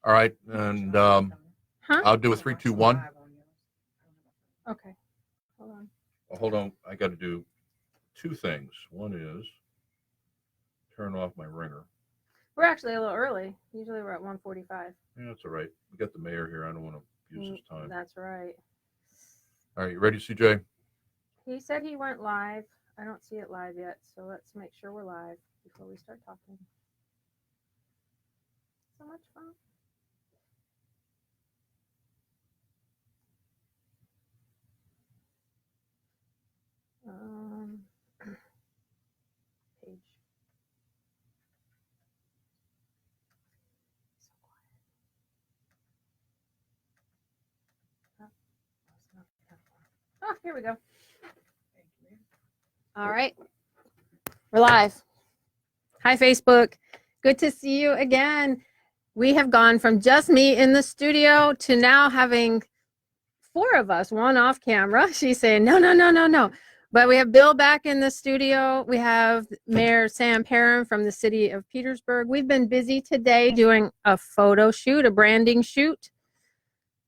All right, and I'll do a 3, 2, 1. Okay. Hold on. Well, hold on. I got to do two things. One is turn off my ringer. We're actually a little early. Usually we're at 1:45. Yeah, that's all right. We got the mayor here. I don't want to use his time. That's right. All right, you ready, CJ? He said he went live. I don't see it live yet, so let's make sure we're live before we start talking. So much fun. Page. So quiet. Oh, here we go. All right. We're live. Hi, Facebook. Good to see you again. We have gone from just me in the studio to now having 4 of us, one off camera. She's saying, no. But we have Bill back in the studio. We have Mayor Sam Parham from the city of Petersburg. We've been busy today doing a photo shoot, a branding shoot.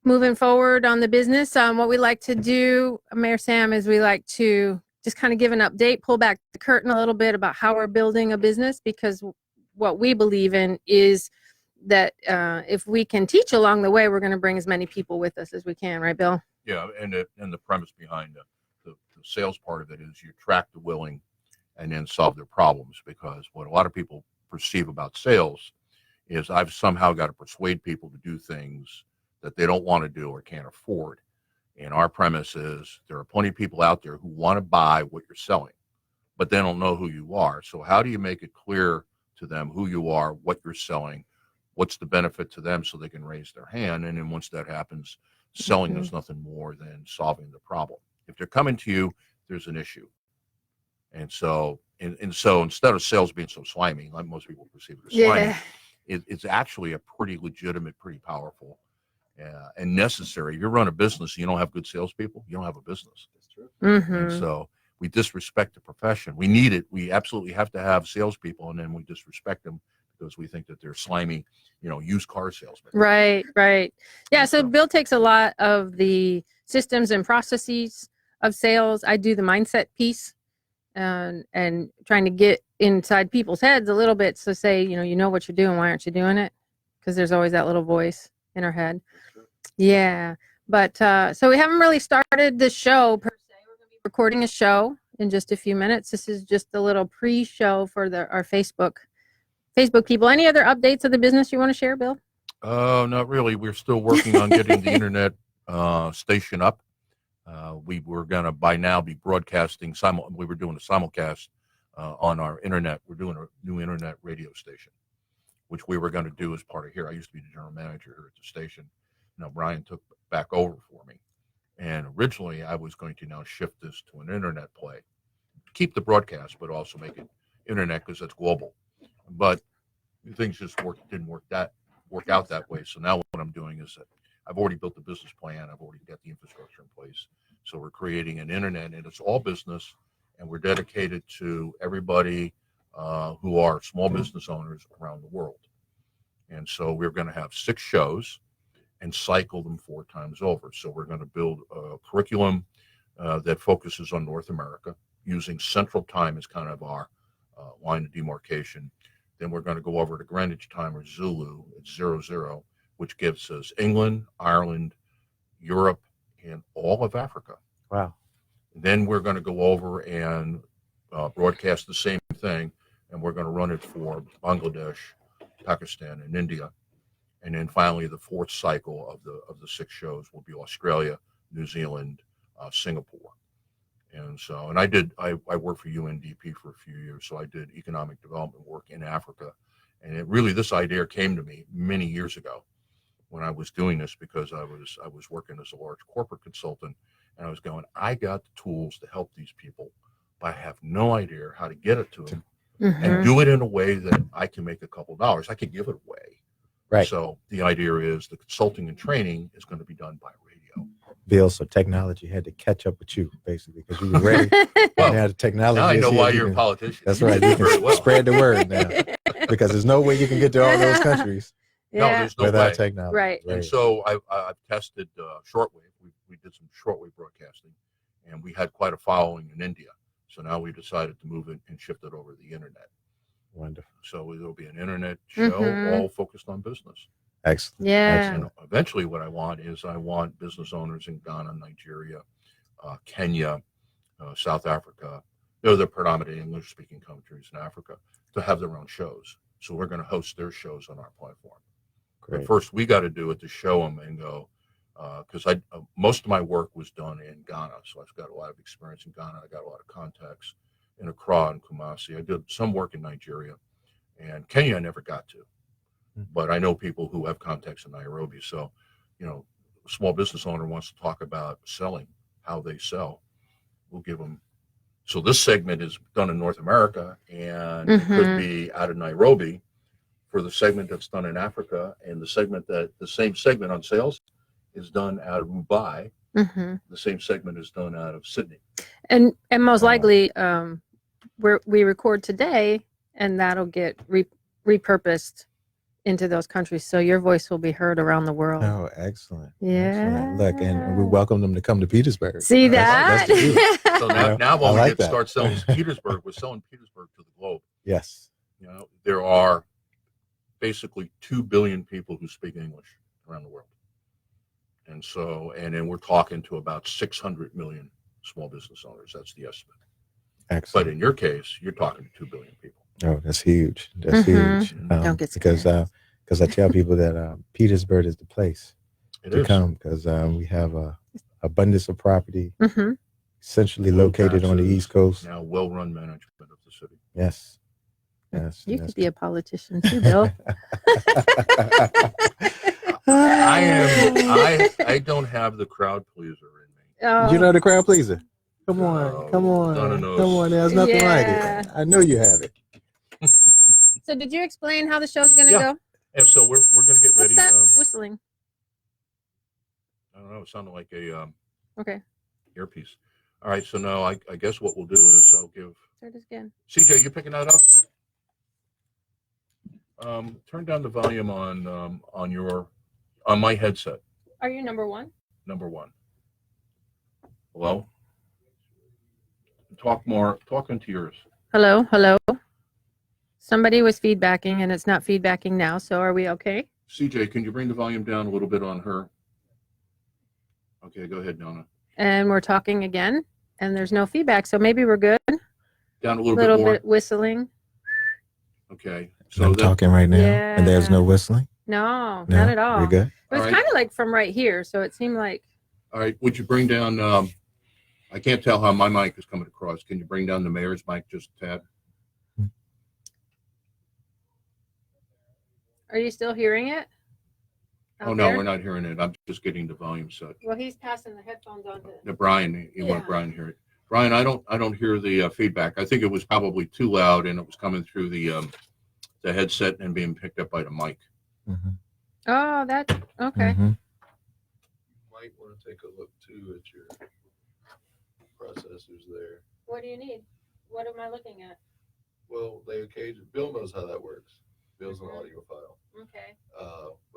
Moving forward on the business, what we like to do, Mayor Sam, is we like to just kind of give an update, pull back the curtain a little bit about how we're building a business, because what we believe in is that if we can teach along the way, we're going to bring as many people with us as we can, right, Bill? Yeah, and the premise behind the sales part of it is you attract the willing and then solve their problems, because what a lot of people perceive about sales is I've somehow got to persuade people to do things that they don't want to do or can't afford. And our premise is there are plenty of people out there who want to buy what you're selling, but they don't know who you are. So how do you make it clear to them who you are, what you're selling, what's the benefit to them, so they can raise their hand? And then once that happens, selling is nothing more than solving the problem. If they're coming to you, there's an issue. And so instead of sales being so slimy, like most people perceive it as slimy, it's actually a pretty legitimate, pretty powerful, and necessary. If you run a business and you don't have good salespeople, you don't have a business. That's true. And so we disrespect the profession. We need it. We absolutely have to have salespeople, and then we disrespect them because we think that they're slimy, used car salesmen. Right. Yeah, so Bill takes a lot of the systems and processes of sales. I do the mindset piece and trying to get inside people's heads a little bit. So say, you know what you're doing. Why aren't you doing it? Because there's always that little voice in our head. Yeah. But so we haven't really started the show per se. We're going to be recording a show in just a few minutes. This is just a little pre-show for our Facebook people. Any other updates of the business you want to share, Bill? Not really. We're still working on getting the internet station up. We were going to by now be broadcasting. We were doing a simulcast on our internet. We're doing a new internet radio station, which we were going to do as part of here. I used to be the general manager here at the station. Now Brian took back over for me. And originally I was going to now shift this to an internet play, keep the broadcast, but also make it internet because that's global. But things just didn't work out that way. So now what I'm doing is that I've already built the business plan. I've already got the infrastructure in place. So we're creating an internet, and it's all business, and we're dedicated to everybody who are small business owners around the world. And so we're going to have 6 shows and cycle them 4 times over. So we're going to build a curriculum that focuses on North America, using Central Time as kind of our line of demarcation. Then we're going to go over to Greenwich Time, or Zulu at 00, which gives us England, Ireland, Europe, and all of Africa. Wow. Then we're going to go over and broadcast the same thing, and we're going to run it for Bangladesh, Pakistan, and India. And then finally, the 4th cycle of the 6 shows will be Australia, New Zealand, Singapore. And so, and I worked for UNDP for a few years, so I did economic development work in Africa. And this idea came to me many years ago when I was doing this, because I was working as a large corporate consultant, and I was going, I got the tools to help these people, but I have no idea how to get it to them and do it in a way that I can make a couple dollars. I could give it away. Right. So the idea is the consulting and training is going to be done by radio. Bill, so technology had to catch up with you, basically, because you were ready. Now the technology. Now I know why you're a politician. That's right. You can spread the word now, because there's no way you can get to all those countries No, Yeah. there's no without way. technology. Right. And so I've tested shortwave. We did some shortwave broadcasting, and we had quite a following in India. So now we decided to move it and shift it over to the internet. Wonderful. So there'll be an internet show Mhm. all focused on business. Excellent. Yeah. And eventually what I want business owners in Ghana, Nigeria, Kenya, South Africa, they're the predominant English-speaking countries in Africa, to have their own shows. So we're going to host their shows on our platform. But Great. first, we got to do it to show them and go, because most of my work was done in Ghana, so I've got a lot of experience in Ghana. I got a lot of contacts in Accra and Kumasi. I did some work in Nigeria, and Kenya I never got to, but I know people who have contacts in Nairobi. So, a small business owner wants to talk about selling, how they sell. We'll give them. So this segment is done in North America, and it could be out of Nairobi for the segment that's done in Africa, and the same segment on sales is done out of Mumbai. Mm-hmm. The same segment is done out of Sydney. And most likely, we record today, and that'll get repurposed into those countries, so your voice will be heard around the world. Oh, excellent. Yeah. Excellent. Look, and we welcome them to come to Petersburg. See That's that? the truth. So now when I we like get that. start selling Petersburg, we're selling Petersburg to the globe. Yes. There are basically 2 billion people who speak English around the world. And then we're talking to about 600 million small business owners. That's the estimate. Excellent. But in your case, you're talking to 2 billion people. Oh, that's huge. That's huge. Don't get scared. Because I tell people that Petersburg is the place to is. come, because we have a abundance of property, Mm-hmm. centrally Low located on the taxes, East Coast. Now well-run management of the city. Yes. Yes. You could be a politician too, Bill. I don't have the crowd pleaser in me. Oh. You know the crowd pleaser. Come No, on, come on, none of those. come on. There's nothing like Yeah. it. I know you have it. So did you explain how the show's going to Yeah. go? And so we're going to get What's ready. that whistling? I don't know. It sounded like a Okay. earpiece. All right. So now I guess what we'll do is I'll give Start this again. CJ. You picking that up? Turn down the volume on my headset. Are you number one? Number one. Hello. Talk into yours. Hello, hello. Somebody was feedbacking, and it's not feedbacking now. So are we okay? CJ, can you bring the volume down a little bit on her? Okay, go ahead, Nona. And we're talking again, and there's no feedback. So maybe we're good. Down a little bit more. Bit whistling. Okay. So I'm talking right now, and there's no whistling. No, not at all. You're good. It was kind of like from right here, so it seemed like. All right. Would you bring down? I can't tell how my mic is coming across. Can you bring down the mayor's mic just a tad? Are you still hearing it? Oh no, we're not hearing it. I'm just getting the volume set. Well, he's passing the headphones on to. Brian, you want Brian to hear it? Brian, I don't hear the feedback. I think it was probably too loud, and it was coming through the headset and being picked up by the mic. Mm-hmm. Oh, that's okay. Mm-hmm. You might want to take a look too at your processors there. What do you need? What am I looking at? Well, Bill knows how that works. Bill's an audiophile. Okay.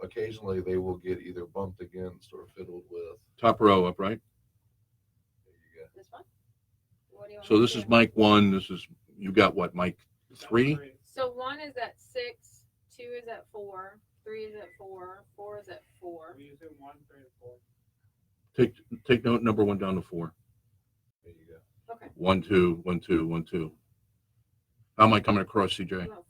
Occasionally they will get either bumped against or fiddled with. Top row up, right? There you go. This one? What do you want So this is mic 1. You got what, mic 3? So 1 is at 6, 2 is at 4, 3 is at 4, 4 is at 4. We're using 1, 3, and 4. Take note number 1 down to 4. There you go. Okay. 1, 2, 1, 2, 1, 2. How am I coming across, CJ? Well,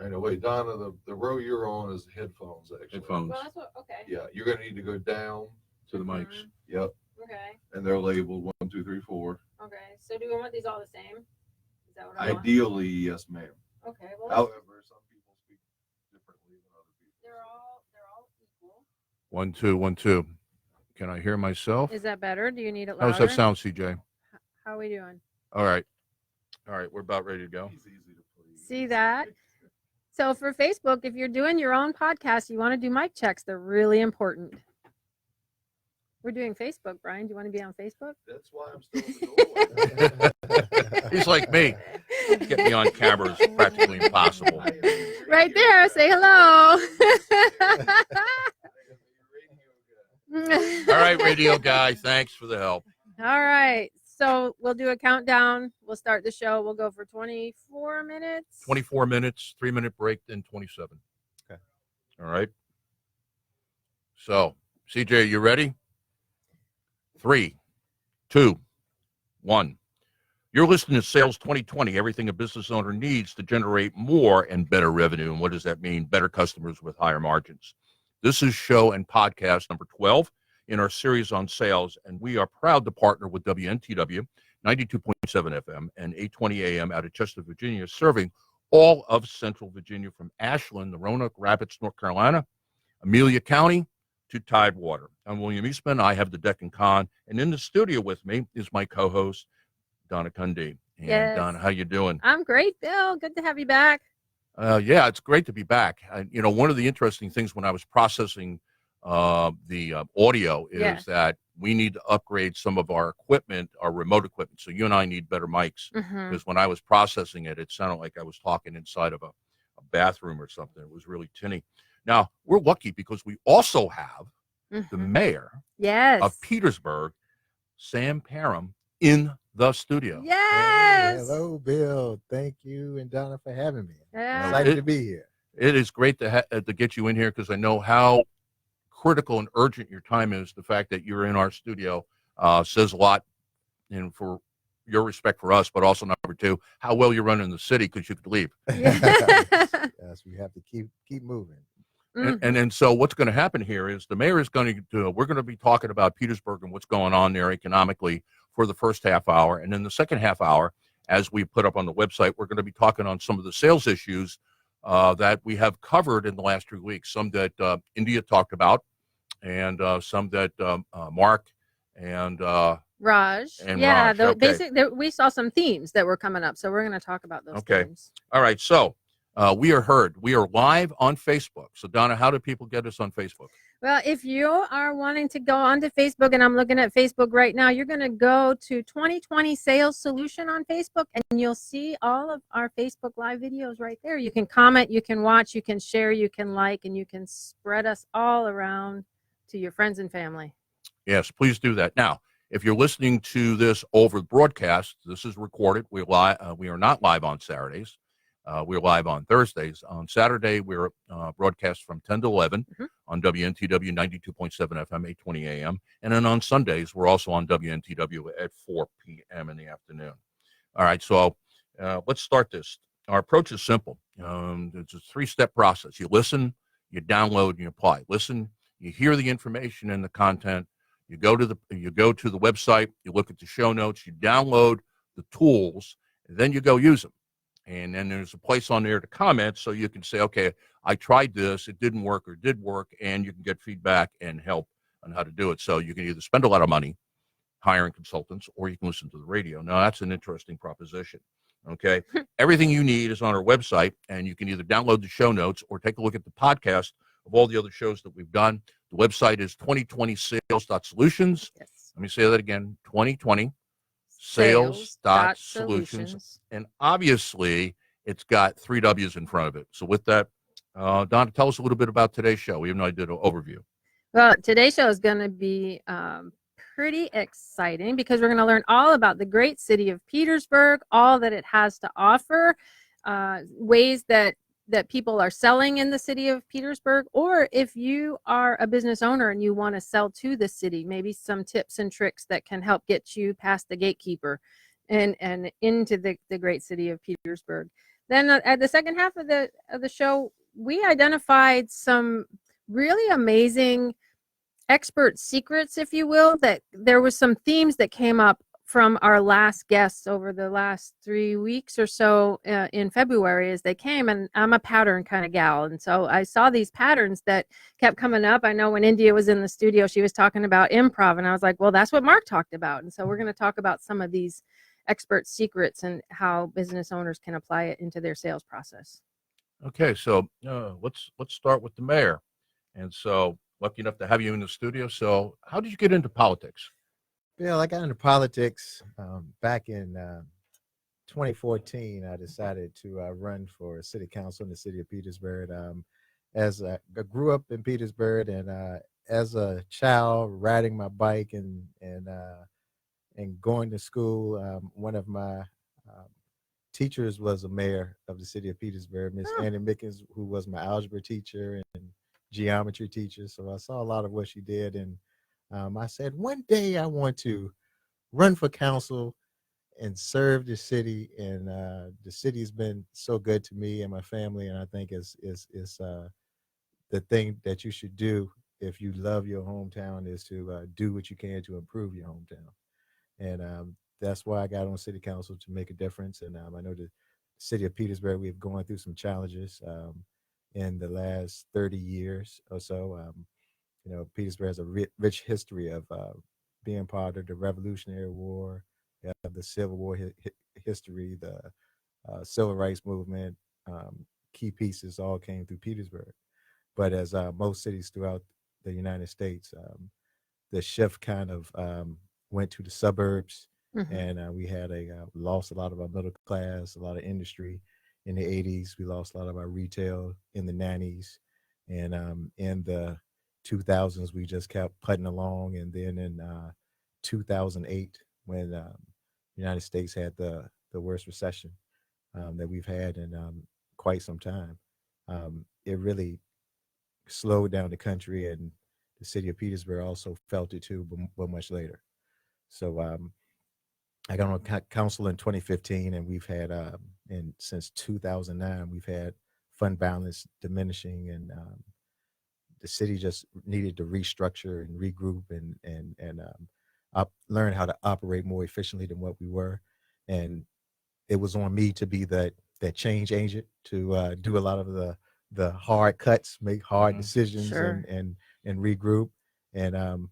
I know. Wait, Donna, the row you're on is headphones actually. Headphones that's what. Okay. Yeah, you're gonna need to go down. to the mics. Yep, Okay. and they're labeled 1, 2, 3, 4. Okay. So do we want these all the same? Is that what I want? Ideally, yes, ma'am. Okay. Well, However, some people speak differently than other people. they're all equal. 1, 2, 1, 2. Can I hear myself? Is that better? Do you need it louder? How does that sound, CJ? How are we doing? All right. We're about ready to go. He's easy to please. See that? So for Facebook, if you're doing your own podcast, you want to do mic checks. They're really important. We're doing Facebook, Brian. Do you want to be on Facebook? That's why I'm still at the door. He's like me. Get me on camera is practically impossible. Right there. Say hello. All right, radio guy, thanks for the help. All right. So we'll do a countdown. We'll start the show. We'll go for 24 minutes. 24 minutes, 3-minute break, then 27. Okay. All right. So, CJ, you ready? 3, 2, 1. You're listening to Sales 2020, everything a business owner needs to generate more and better revenue. And what does that mean? Better customers with higher margins. This is show and podcast number 12 in our series on sales, and we are proud to partner with WNTW 92.7 FM and 820 AM out of Chester, Virginia, serving all of Central Virginia from Ashland, the Roanoke Rapids, North Carolina, Amelia County to Tidewater. I'm William Eastman. I have the deck and con, and in the studio with me is my co-host, Donna Cundy. And Yes. Donna, how you doing? I'm great, Bill. Good to have you back. Yeah, it's great to be back. One of the interesting things when I was processing the audio is that we need to upgrade some of our equipment, our remote equipment. So you and I need better mics because when I was processing it, it sounded like I was talking inside of a bathroom or something. It was really tinny. Now, we're lucky because we also have the mayor of Petersburg, Sam Parham, in the studio. Yes. Hello, Bill. Thank you and Donna for having me. Yeah. Excited to be here. It is great to get you in here because I know how critical and urgent your time is. The fact that you're in our studio says a lot, and for your respect for us, but also number two, how well you're running the city because you could leave. Yes, we have to keep moving. And so what's going to happen here is the mayor is going to we're going to be talking about Petersburg and what's going on there economically for the first half hour. And then the second half hour, as we put up on the website, we're going to be talking on some of the sales issues that we have covered in the last 3 weeks. Some that India talked about and some that Mark and Raj. And yeah, Raj, okay. We saw some themes that were coming up, so we're going to talk about those themes. All right, so we are heard. We are live on Facebook. So, Donna, how do people get us on Facebook? Well, if you are wanting to go onto Facebook, and I'm looking at Facebook right now, you're going to go to 2020 Sales Solution on Facebook, and you'll see all of our Facebook Live videos right there. You can comment, you can watch, you can share, you can like, and you can spread us all around to your friends and family. Yes, please do that. Now, if you're listening to this over broadcast, this is recorded. We are not live on Saturdays. We're live on Thursdays. On Saturday, we're broadcast from 10 to 11 on WNTW 92.7 FM, 820 AM. And then on Sundays, we're also on WNTW at 4 p.m. in the afternoon. All right, so let's start this. Our approach is simple. It's a 3-step process. You listen, you download, and you apply. Listen, you hear the information and the content. You go to the website, you look at the show notes, you download the tools, and then you go use them. And then there's a place on there to comment so you can say, okay, I tried this, it didn't work or did work, and you can get feedback and help on how to do it. So you can either spend a lot of money hiring consultants or you can listen to the radio. Now, that's an interesting proposition, okay? Everything you need is on our website, and you can either download the show notes or take a look at the podcast of all the other shows that we've done. The website is 2020sales.solutions. Yes. Let me say that again, 2020 sales.solutions. And obviously, it's got 3 W's in front of it. So with that, Donna, tell us a little bit about today's show, even though I did an overview. Well, today's show is going to be pretty exciting because we're going to learn all about the great city of Petersburg, all that it has to offer, ways that people are selling in the city of Petersburg, or if you are a business owner and you want to sell to the city, maybe some tips and tricks that can help get you past the gatekeeper and into the great city of Petersburg. Then at the second half of the show, we identified some really amazing expert secrets, if you will, that there was some themes that came up from our last guests over the last 3 weeks or so in February as they came. And I'm a pattern kind of gal. And so I saw these patterns that kept coming up. I know when India was in the studio, she was talking about improv. And I was like, well, that's what Mark talked about. And so we're going to talk about some of these expert secrets and how business owners can apply it into their sales process. Okay, so let's start with the mayor. And so lucky enough to have you in the studio. So how did you get into politics? Bill, I got into politics back in 2014, I decided to run for city council in the city of Petersburg. As I grew up in Petersburg, and as a child, riding my bike and going to school, one of my teachers was a mayor of the city of Petersburg, Miss Oh. Annie Mickens, who was my algebra teacher and geometry teacher. So I saw a lot of what she did, and I said, one day I want to run for council and serve the city. And the city's been so good to me and my family, and I think is the thing that you should do if you love your hometown is to do what you can to improve your hometown. And that's why I got on city council, to make a difference. And I know the city of Petersburg, we've gone through some challenges in the last 30 years or so. Petersburg has a rich history of being part of the Revolutionary War, the Civil War history, the Civil Rights Movement. Key pieces all came through Petersburg. But as most cities throughout the United States, the shift kind of went to the suburbs, and we had lost a lot of our middle class, a lot of industry in the 80s. We lost a lot of our retail in the 90s, and in the 2000s we just kept putting along. And then in 2008, when the United States had the worst recession that we've had in quite some time, it really slowed down the country, and the city of Petersburg also felt it too, but much later. So I got on council in 2015, and we've had, and since 2009, we've had fund balance diminishing, and the city just needed to restructure and regroup and learn how to operate more efficiently than what we were. And it was on me to be that change agent, to do a lot of the hard cuts, make hard decisions, Sure. and regroup. And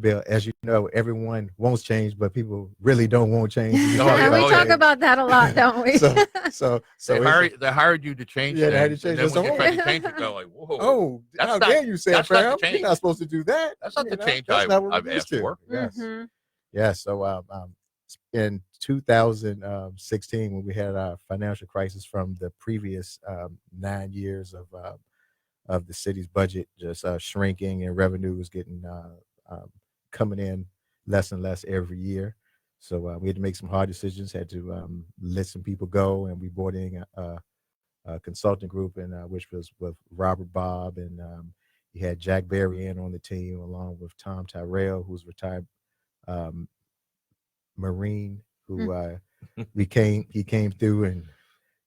Bill, as you know, everyone wants change, but people really don't want change. We yeah. talk about that a lot, don't we? So They hired you to change Yeah, they had to things, change and it. then when So, you try to change it, go like, whoa. oh, That's how not- dare you say that's it, not the Parham? change. You're not supposed to do that. That's not the change That's not what I've we're used asked to. for. Yes. Mhm. Yeah. So in 2016, when we had our financial crisis from the previous 9 years of the city's budget just shrinking, and revenue was getting coming in less and less every year. So we had to make some hard decisions, had to let some people go, and we brought in a consulting group, and which was with Robert Bob, and you had Jack Berry in on the team, along with Tom Tyrell, who's retired Marine, who he came through,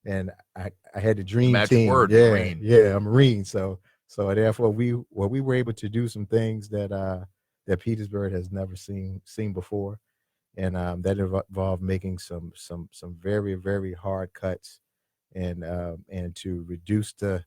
and I had the dream Magic team. word, Yeah, Marine. yeah, a Marine. So therefore we were able to do some things that Petersburg has never seen before, and that involved making some very, very hard cuts, and to reduce the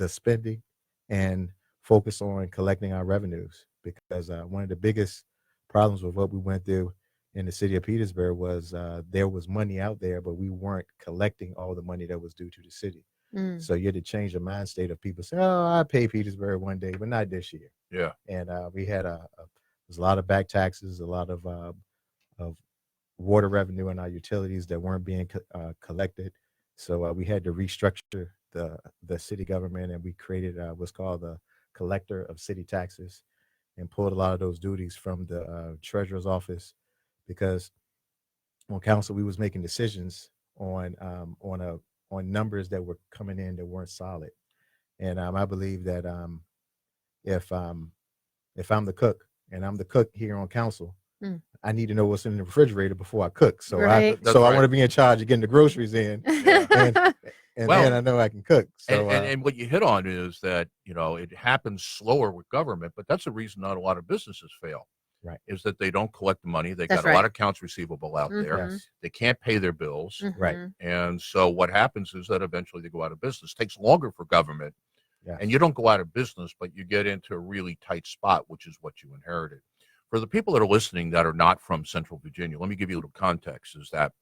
spending and focus on collecting our revenues, because one of the biggest problems with what we went through in the city of Petersburg was there was money out there, but we weren't collecting all the money that was due to the city. Mm. So you had to change the mind state of people saying, "Oh, I pay Petersburg one day, but not this year." Yeah. And we had there's a lot of back taxes, a lot of water revenue in our utilities that weren't being collected. So we had to restructure the city government, and we created what's called the collector of city taxes, and pulled a lot of those duties from the treasurer's office, because on council we was making decisions on numbers that were coming in that weren't solid. And I believe that if I'm the cook, and I'm the cook here on council, I need to know what's in the refrigerator before I cook. So Right. That's I right. want to be in charge of getting the groceries in, and Well, then I know I can cook. So And what you hit on is that, it happens slower with government, but that's the reason not a lot of businesses fail. Right. Is that they don't collect the money. They That's got a lot right. of accounts receivable out there. yes, They can't pay their bills. right, Mhm. And so what happens is that eventually they go out of business. It takes longer for government. yes. And you don't go out of business, but you get into a really tight spot, which is what you inherited. For the people that are listening that are not from Central Virginia, let me give you a little context. Is that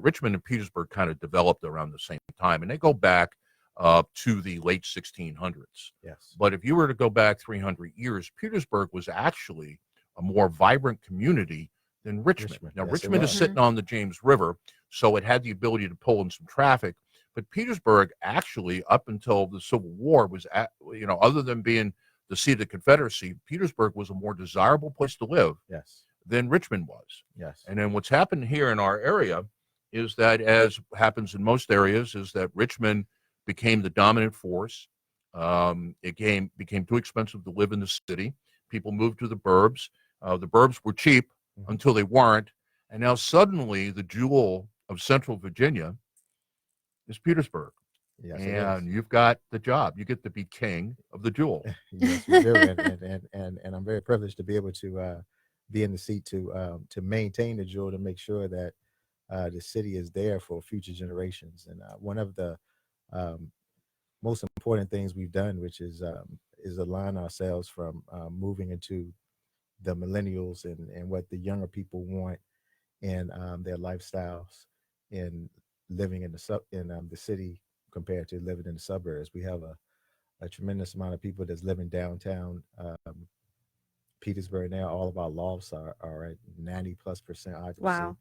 Richmond and Petersburg kind of developed around the same time, and they go back to the late 1600s. Yes. But if you were to go back 300 years, Petersburg was actually a more vibrant community than Richmond. Now, Yes, it Richmond is was. sitting on the James River, So it had the ability to pull in some traffic. But Petersburg actually, up until the Civil War, was other than being the seat of the Confederacy, Petersburg was a more desirable place to live Yes. than Richmond was. Yes. And then what's happened here in our area is that, as happens in most areas, is that Richmond became the dominant force. It became too expensive to live in the city. People moved to the burbs. The burbs were cheap until they weren't. And now suddenly the jewel of Central Virginia is Petersburg. Yes, And you've got the job. You get to be king of the jewel. Yes, we do, and I'm very privileged to be able to be in the seat to maintain the jewel, to make sure that the city is there for future generations. And one of the most important things we've done, which is align ourselves from moving into the millennials and what the younger people want in their lifestyles in living in the city compared to living in the suburbs. We have a tremendous amount of people that's living downtown Petersburg now. All of our lofts are at 90+% occupancy. Wow.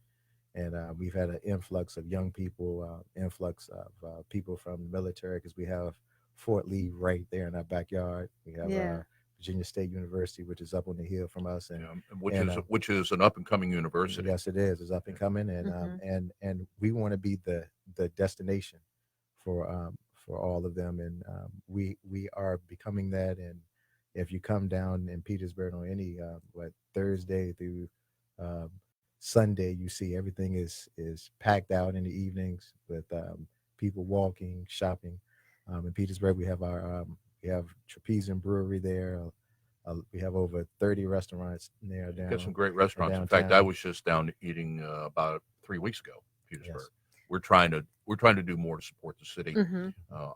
And we've had an influx of young people, influx of people from the military, because we have Fort Lee right there in our backyard. We have Virginia State University, which is up on the hill from us, and which is an up and coming university. Yes, it is. It's up and coming, and we want to be the destination for all of them, and we are becoming that. And if you come down in Petersburg on any Thursday through Sunday, you see everything is packed out in the evenings with people walking, shopping. In Petersburg, we have we have Trapezium Brewery there. We have over 30 restaurants there. Got some great restaurants. In fact, I was just down eating about 3 weeks ago, Petersburg. Yes. We're trying to do more to support the city.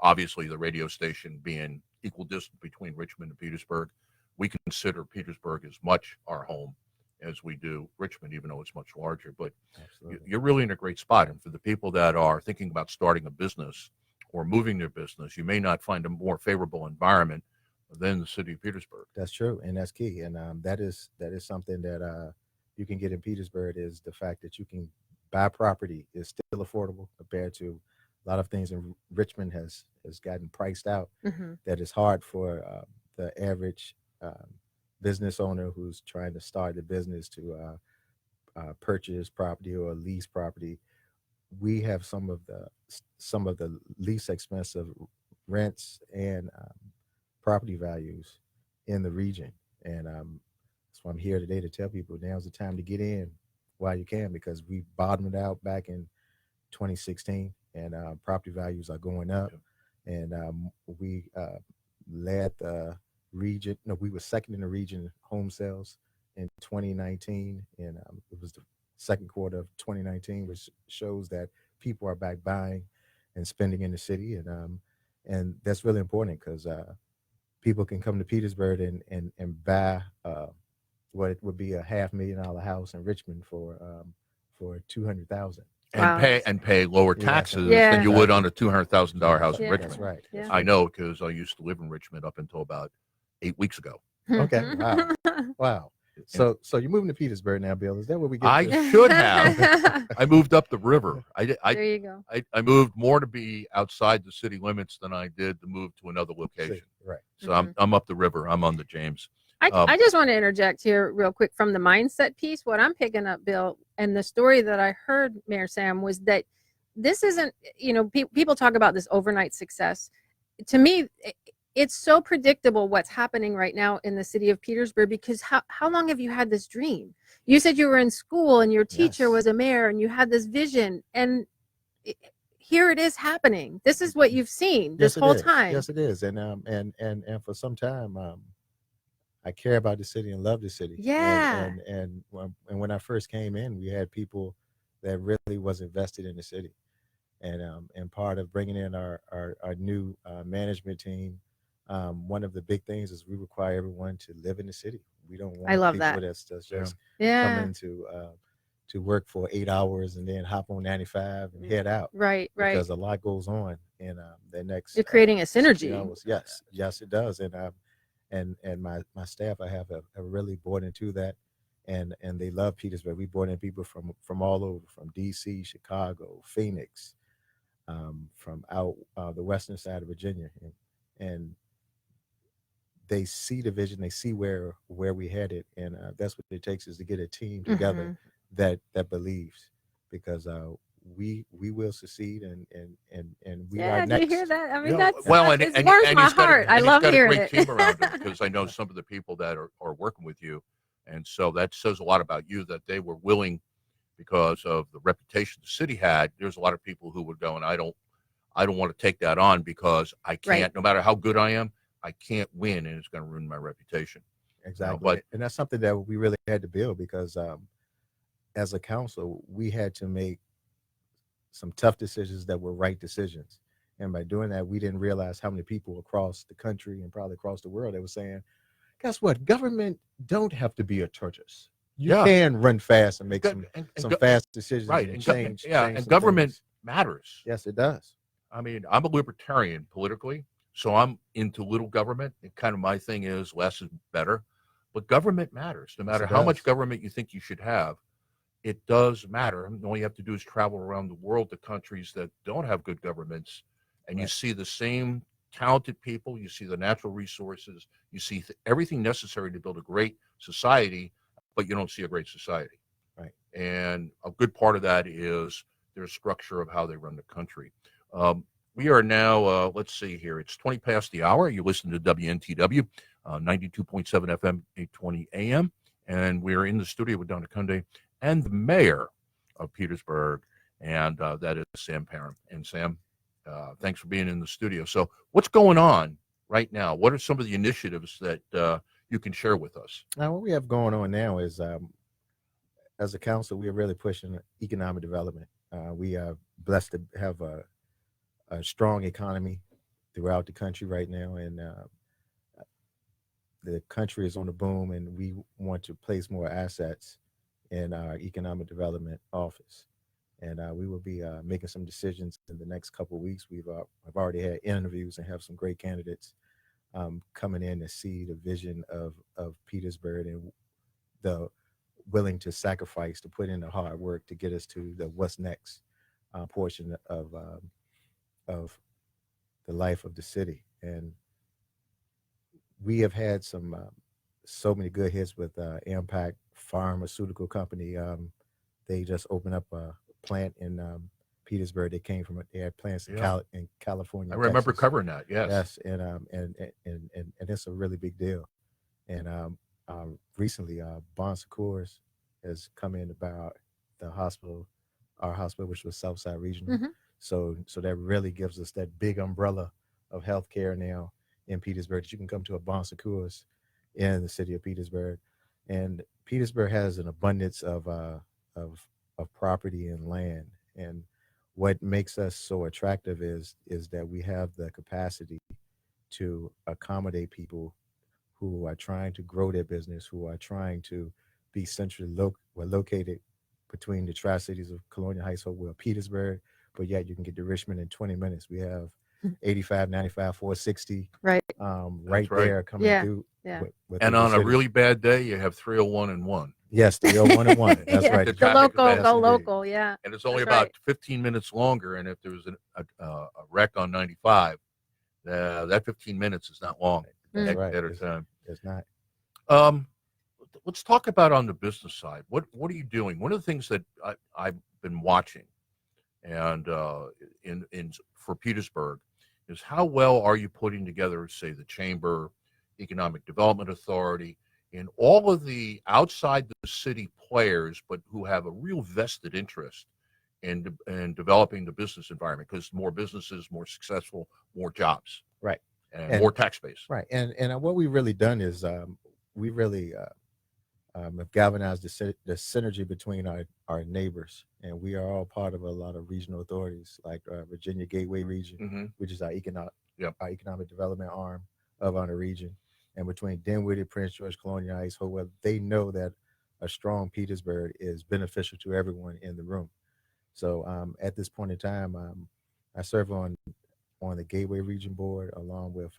Obviously, the radio station being equal distance between Richmond and Petersburg, we consider Petersburg as much our home as we do Richmond, even though it's much larger. But you're really in a great spot. And for the people that are thinking about starting a business or moving their business, you may not find a more favorable environment than the city of Petersburg. That's true, and that's key. And that is something that you can get in Petersburg, is the fact that you can buy property is still affordable compared to a lot of things in Richmond has gotten priced out. That is hard for the average business owner who's trying to start a business to purchase property or lease property. We have some of the least expensive rents and property values in the region, and that's why I'm here today to tell people now's the time to get in while you can, because we bottomed out back in 2016, and property values are going up. And we led the region. No, we were second in the region home sales in 2019, and it was the second quarter of 2019, which shows that people are back buying and spending in the city, and that's really important, because people can come to Petersburg and buy what it would be a $500,000 house in Richmond for $200,000. And pay lower taxes than you would on a $200,000 house in Richmond. That's right. Yeah. I know, because I used to live in Richmond up until about 8 weeks ago. Okay. Wow. So you're moving to Petersburg now, Bill? Is that what we get? I should have. I moved up the river. There you go. I moved more to be outside the city limits than I did to move to another location. Right. So I'm up the river. I'm on the James. I just want to interject here real quick from the mindset piece. What I'm picking up, Bill, and the story that I heard, Mayor Sam, was that this isn't, people talk about this overnight success. To me, it's so predictable what's happening right now in the city of Petersburg, because how long have you had this dream? You said you were in school and your teacher was a mayor and you had this vision, and here it is happening. This is what you've seen this whole time. Yes, it is. And for some time, I care about the city and love the city. Yeah. And when I first came in, we had people that really was invested in the city, and part of bringing in our new management team, one of the big things is we require everyone to live in the city. We don't want people that's just coming to work for 8 hours and then hop on 95 and head out. Right. Because a lot goes on in the next. You're creating a synergy. Yes, it does. And my staff, I have really bought into that, and they love Petersburg. We brought in people from all over, from D.C., Chicago, Phoenix, from out the western side of Virginia, and they see the vision, they see where we headed, and that's what it takes is to get a team together Mhm. that believes, because we will succeed, and we are Yeah, do you hear next. that? I You mean, know, that's well, it warms my he's got heart. I and he's love got a hearing great it. team around him, because I know some of the people that are working with you, and so that says a lot about you that they were willing, because of the reputation the city had. There's a lot of people who would go, and I don't want to take that on because I Right. can't. No matter how good I am, I can't win, and it's going to ruin my reputation. Exactly, But and that's something that we really had to build, because as a council, we had to make some tough decisions that were right decisions. And by doing that, we didn't realize how many people across the country and probably across the world, they were saying, guess what? Government don't have to be a tortoise. You yeah, can run fast and make some fast decisions right, and yeah, change and some government things. matters. Yes, it does. I mean, I'm a libertarian politically, so I'm into little government. And kind of my thing is less is better, but government matters. No Yes, matter it how much does. government you think you should have, it does matter. And all you have to do is travel around the world to countries that don't have good governments, and you Right. see the same talented people, you see the natural resources, you see everything necessary to build a great society, but you don't see a great society. Right. And a good part of that is their structure of how they run the country. We are now, let's see here, it's 20 past the hour. You listen to WNTW, 92.7 FM, 820 AM. And we're in the studio with Donna Kunde and the mayor of Petersburg, and that is Sam Parham. And Sam, thanks for being in the studio. So, what's going on right now? What are some of the initiatives that you can share with us? Now, what we have going on now is, as a council, we are really pushing economic development. We are blessed to have a strong economy throughout the country right now, and the country is on the boom, and we want to place more assets in our economic development office. And we will be making some decisions in the next couple of weeks. I've already had interviews and have some great candidates coming in to see the vision of Petersburg, and the willing to sacrifice, to put in the hard work to get us to the what's next portion of the life of the city. And we have had so many good hits with Impact Pharmaceutical Company. They just opened up a plant in Petersburg. They had plants in Yeah. In California, I remember Texas. covering that. Yes. Yes, and it's a really big deal. And recently, Bon Secours has come in about the hospital, our hospital, which was Southside Regional. Mhm. So that really gives us that big umbrella of healthcare now in Petersburg, that you can come to a Bon Secours in the city of Petersburg. And Petersburg has an abundance of property and land. And what makes us so attractive is that we have the capacity to accommodate people who are trying to grow their business, who are trying to be we're located between the tri-cities of Colonial Heights, well, Petersburg, but yet you can get to Richmond in 20 minutes. We have 85, 95, 460 Right. right right. there coming Yeah. through. Yeah. And the on a city. really bad day, you have 301 and 1. Yes, 301 and 1. That's Yeah, right. The the traffic local, events, go indeed. local. Yeah. And it's only That's about right. 15 minutes longer. And if there was a wreck on 95, that 15 minutes is not long That's Mm. right. at a time. It's not. Um, let's talk about on the business side. What are you doing? One of the things that I've been watching, and in for Petersburg, is how well are you putting together, say, the Chamber, Economic Development Authority, and all of the outside the city players, but who have a real vested interest in developing the business environment, because more businesses, more successful, more jobs, Right. and And more tax base. right. And what we've really done is we really have galvanized the synergy between our neighbors, and we are all part of a lot of regional authorities like Virginia Gateway Region, Mm-hmm. which is Yep. our economic development arm of our region, and between Dinwiddie, Prince George, Colonial Heights, Hopewell, they know that a strong Petersburg is beneficial to everyone in the room. So at this point in time, I serve on the Gateway Region Board, along with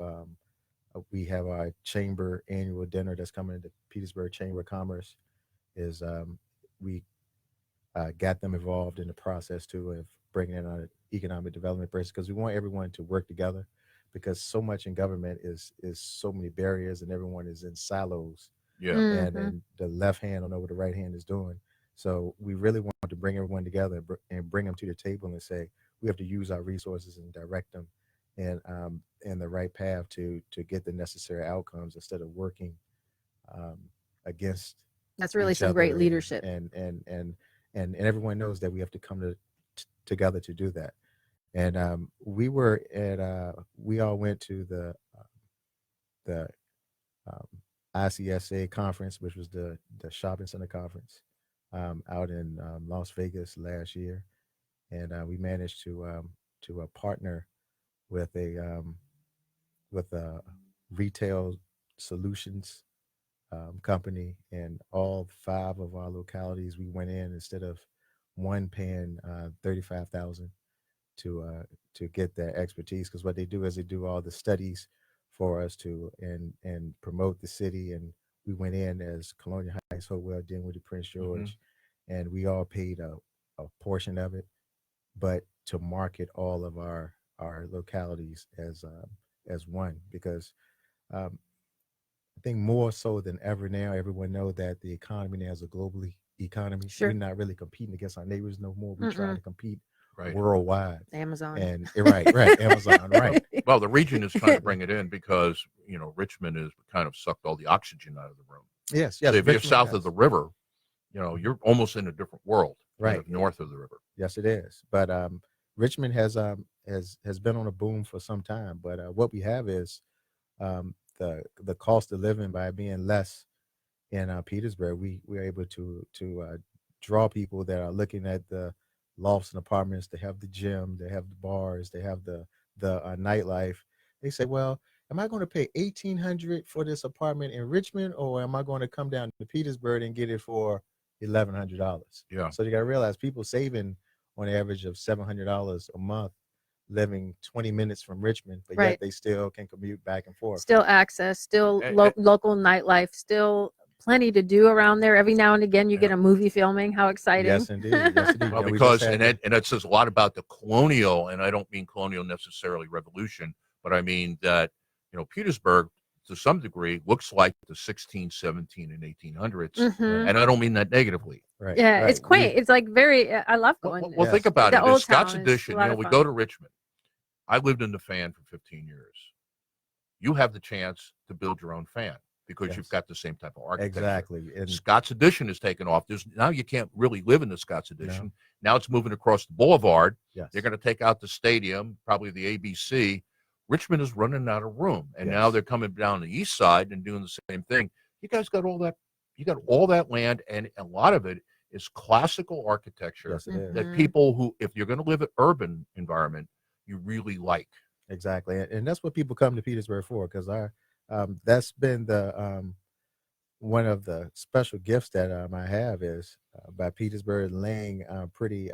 we have our chamber annual dinner that's coming to Petersburg Chamber of Commerce, is we got them involved in the process too of bringing in an economic development person because we want everyone to work together because so much in government is so many barriers and everyone is in silos Yeah. and the left hand don't know what the right hand is doing. So we really want to bring everyone together and bring them to the table and say we have to use our resources and direct them in the right path to get the necessary outcomes instead of working um, against That's really each some great other leadership. and everyone knows that we have to come together to do that. And we all went to the um, ICSA conference, which was the shopping center conference out in Las Vegas last year, and we managed to partner with a retail solutions company, and all 5 of our localities we went in instead of one paying 35,000 to get that expertise because what they do is they do all the studies for us to and promote the city. And we went in as Colonial Heights Hopewell, Dinwiddie, Prince George, and we all paid a portion of it, but to market all of our localities as one because um, I think more so than ever now, everyone know that the economy now is a global economy. Sure. We're not really competing against our neighbors no more. We try to compete Right. worldwide. Amazon. And right, Amazon, right. Well, the region is trying to bring it in because Richmond has kind of sucked all the oxygen out of the room. Yes. So if you're Richmond, south yes. of the river, you're almost in a different world. Kind Right. of north of the river. Yes, it is. But Richmond has been on a boom for some time. But what we have is the cost of living by being less in Petersburg. We're able to draw people that are looking at the lofts and apartments. They have the gym, they have the bars, they have the nightlife. They say, well, am I going to pay $1,800 for this apartment in Richmond, or am I going to come down to Petersburg and get it for $1,100? Yeah. So you got to realize people saving on average of $700 a month, living 20 minutes from Richmond, but Right. yet they still can commute back and forth. Still access, still local nightlife, still plenty to do around there. Every now and again, you get a movie filming. How exciting! Yes, indeed. Yes, indeed. Well, we because just had that says a lot about the colonial, and I don't mean colonial necessarily revolution, but I mean that Petersburg to some degree looks like the 16, 17, and 1800s, and I don't mean that negatively. right. Yeah, right. it's quaint. It's like very. I love going. Well, Yes. think about The it. old It's Scott's town is Addition. a lot of We fun. go to Richmond. I lived in the fan for 15 years. You have the chance to build your own fan because Yes. you've got the same type of architecture. Exactly. And Scott's Addition is taken off. Now you can't really live in the Scott's Addition. No. Now it's moving across the boulevard. yes. They're going to take out the stadium, probably the ABC. Richmond is running out of room, and now Yes. they're coming down the east side and doing the same thing. You guys got all that. You got all that land, and a lot of it is classical architecture Yes, it is. that people who, if you're going to live in an urban environment, you really like. Exactly. And that's what people come to Petersburg for, because that's been the one of the special gifts that I have is by Petersburg laying pretty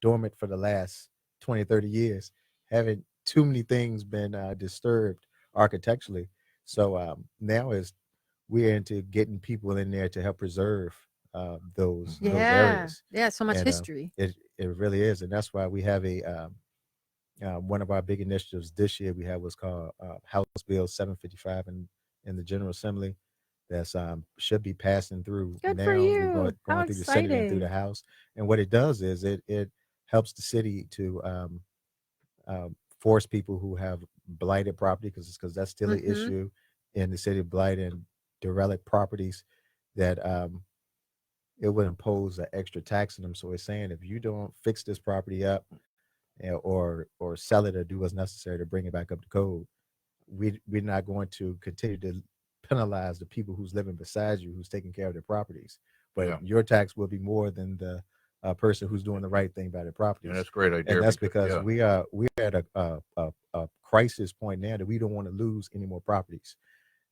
dormant for the last 20, 30 years, haven't too many things been disturbed architecturally. So now we're into getting people in there to help preserve those areas. Yeah, so much And, history. It really is, and that's why we have one of our big initiatives this year. We have what's called House Bill 755 in the General Assembly. That's should be passing through Good now. for We're you. going How through the Senate and through exciting. the House. And what it does is it helps the city to force people who have blighted property, because that's still an issue in the city of blight and derelict properties, that it would impose an extra tax on them. So it's saying if you don't fix this property up or sell it or do what's necessary to bring it back up to code, we're not going to continue to penalize the people who's living beside you, who's taking care of their properties. But your tax will be more than the person who's doing the right thing by their properties. Yeah, that's a great idea. And that's because we're at a crisis point now that we don't want to lose any more properties.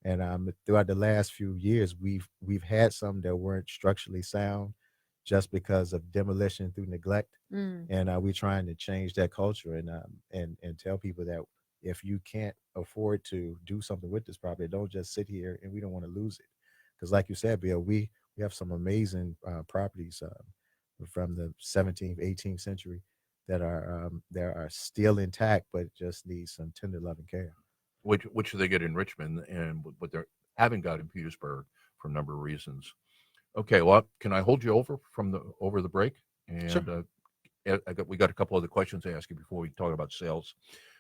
And throughout the last few years, we've had some that weren't structurally sound just because of demolition through neglect. And we're trying to change that culture and tell people that if you can't afford to do something with this property, don't just sit here, and we don't want to lose it. Because like you said, Bill, we we have some amazing properties from the 17th, 18th century that are still intact, but just need some tender love and care. Which they get in Richmond, and what they haven't got in Petersburg for a number of reasons. Okay, well, can I hold you over the break? And Sure. we got a couple other questions to ask you before we talk about sales.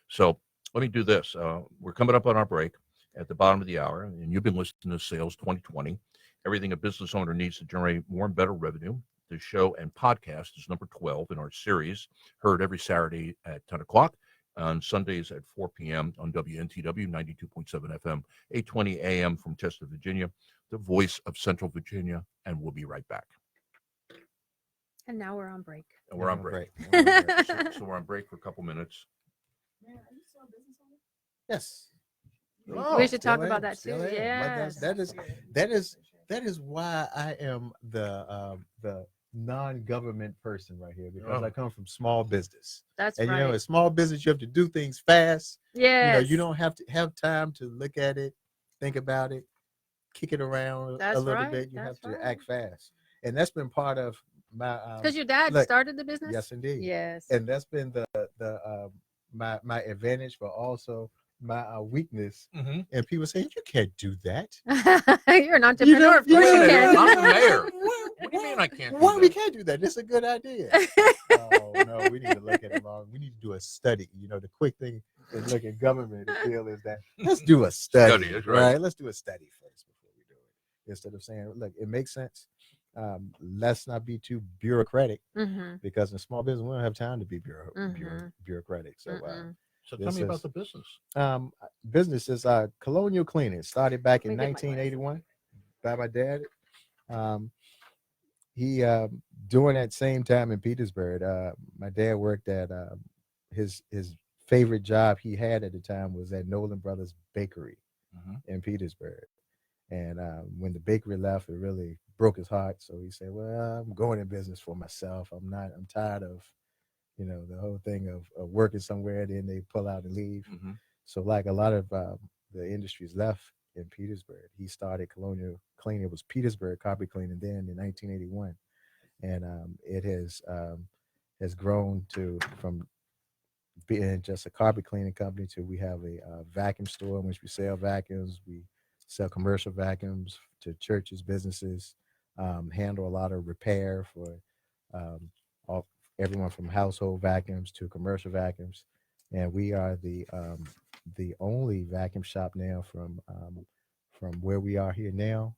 So let me do this. We're coming up on our break at the bottom of the hour, and you've been listening to Sales 2020. Everything a business owner needs to generate more and better revenue. The show and podcast is number 12 in our series, heard every Saturday at 10 o'clock, on Sundays at 4 p.m. on WNTW 92.7 FM, 820 AM from Chester, Virginia, the voice of Central Virginia, and we'll be right back. And now we're on break. And we're on break. We're on break. So we're on break for a couple minutes. Yes. We should talk Still about am, that too. still am. But Yes. that is why I am the non-government person right here, because I come from small business. That's And right. you know, in small business, you have to do things fast. Yes. You don't have to have time to look at it, think about it, kick it around That's a little right. bit. You That's have to right. act fast, and that's been part of my. Because your dad look, started the business. Yes, indeed. Yes. And that's been my advantage, but also my weakness. Mm-hmm. And people say, you can't do that. You're an entrepreneur. Of You course know, you can. I'm the mayor. What do you mean I can't do Why that? we can't do that? It's a good idea. Oh no, we need to look at it long. We need to do a study. The quick thing is look at government and feel is that let's do a study. That's right. Let's do a study first before we do it. Instead of saying, look, it makes sense. Let's not be too bureaucratic, Mm-hmm. because in small business we don't have time to be Mhm. bureaucratic. So Mm-mm. So tell This me about is- the business. business is Colonial Cleaning. Started back in Let me get my 1981 by my dad. He during that same time in Petersburg, my dad worked at his favorite job he had at the time was at Nolan Brothers Bakery Mhm. in Petersburg. And when the bakery left, it really broke his heart. So he said, well, I'm going in business for myself. I'm tired of, the whole thing of working somewhere, then they pull out and leave. Mm-hmm. So like a lot of the industries left in Petersburg, he started Colonial Cleaning. It was Petersburg Carpet Cleaning then in 1981. And it has grown from being just a carpet cleaning company to we have a vacuum store in which we sell vacuums. We sell commercial vacuums to churches, businesses, handle a lot of repair for everyone from household vacuums to commercial vacuums. And we are the only vacuum shop now from where we are here now,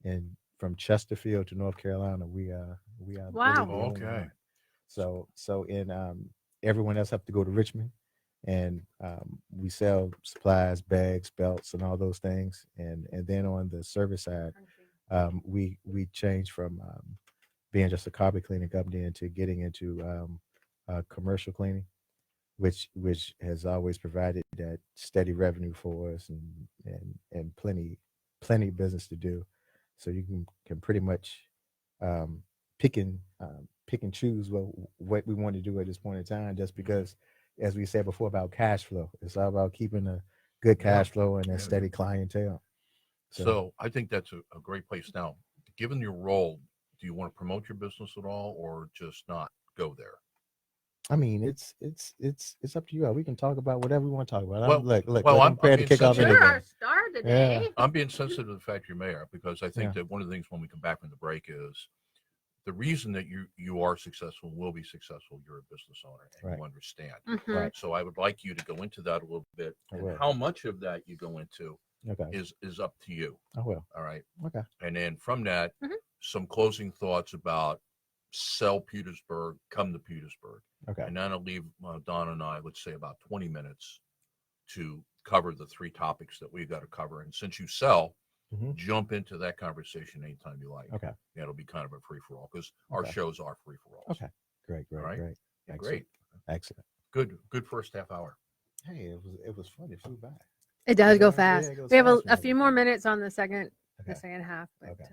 and from Chesterfield to North Carolina, we are Wow. really the only Okay. one. So in everyone else have to go to Richmond, and we sell supplies, bags, belts, and all those things. And then on the service side, we changed from being just a carpet cleaning company into getting into commercial cleaning, which has always provided that steady revenue for us and plenty business to do. So you can pretty much pick and choose what we want to do at this point in time, just because, as we said before about cash flow, it's all about keeping a good cash flow and a steady clientele. So I think that's a great place. Now, given your role, do you want to promote your business at all, or just not go there? I mean, it's up to you. We can talk about whatever we want to talk about. Well, I'm I'm prepared to being kick off sensitive. You're anything. our star today. I'm being sensitive to the fact you're mayor, because I think Yeah. that one of the things when we come back from the break is the reason that you are successful, will be successful. You're a business owner and Right. you understand. Mhm. Right. So I would like you to go into that a little bit. I And will. how much of that you go into Okay. is up to you. I will. All right. Okay. And then from that, Mhm. some closing thoughts about sell Petersburg, come to Petersburg. Okay. And then I'll leave Don and I, let's say, about 20 minutes to cover the three topics that we've got to cover. And since you sell, Mhm. jump into that conversation anytime you like. Okay. Yeah, it'll be kind of a free for all, because our Okay. shows are free for all. Okay. Great. All right. Great. Yeah, Excellent. great. Excellent. Good first half hour. Hey, it was fun. It flew by. It does go Yeah, fast. it goes We have fast a when few you- more minutes on the second Okay. half. But, Okay.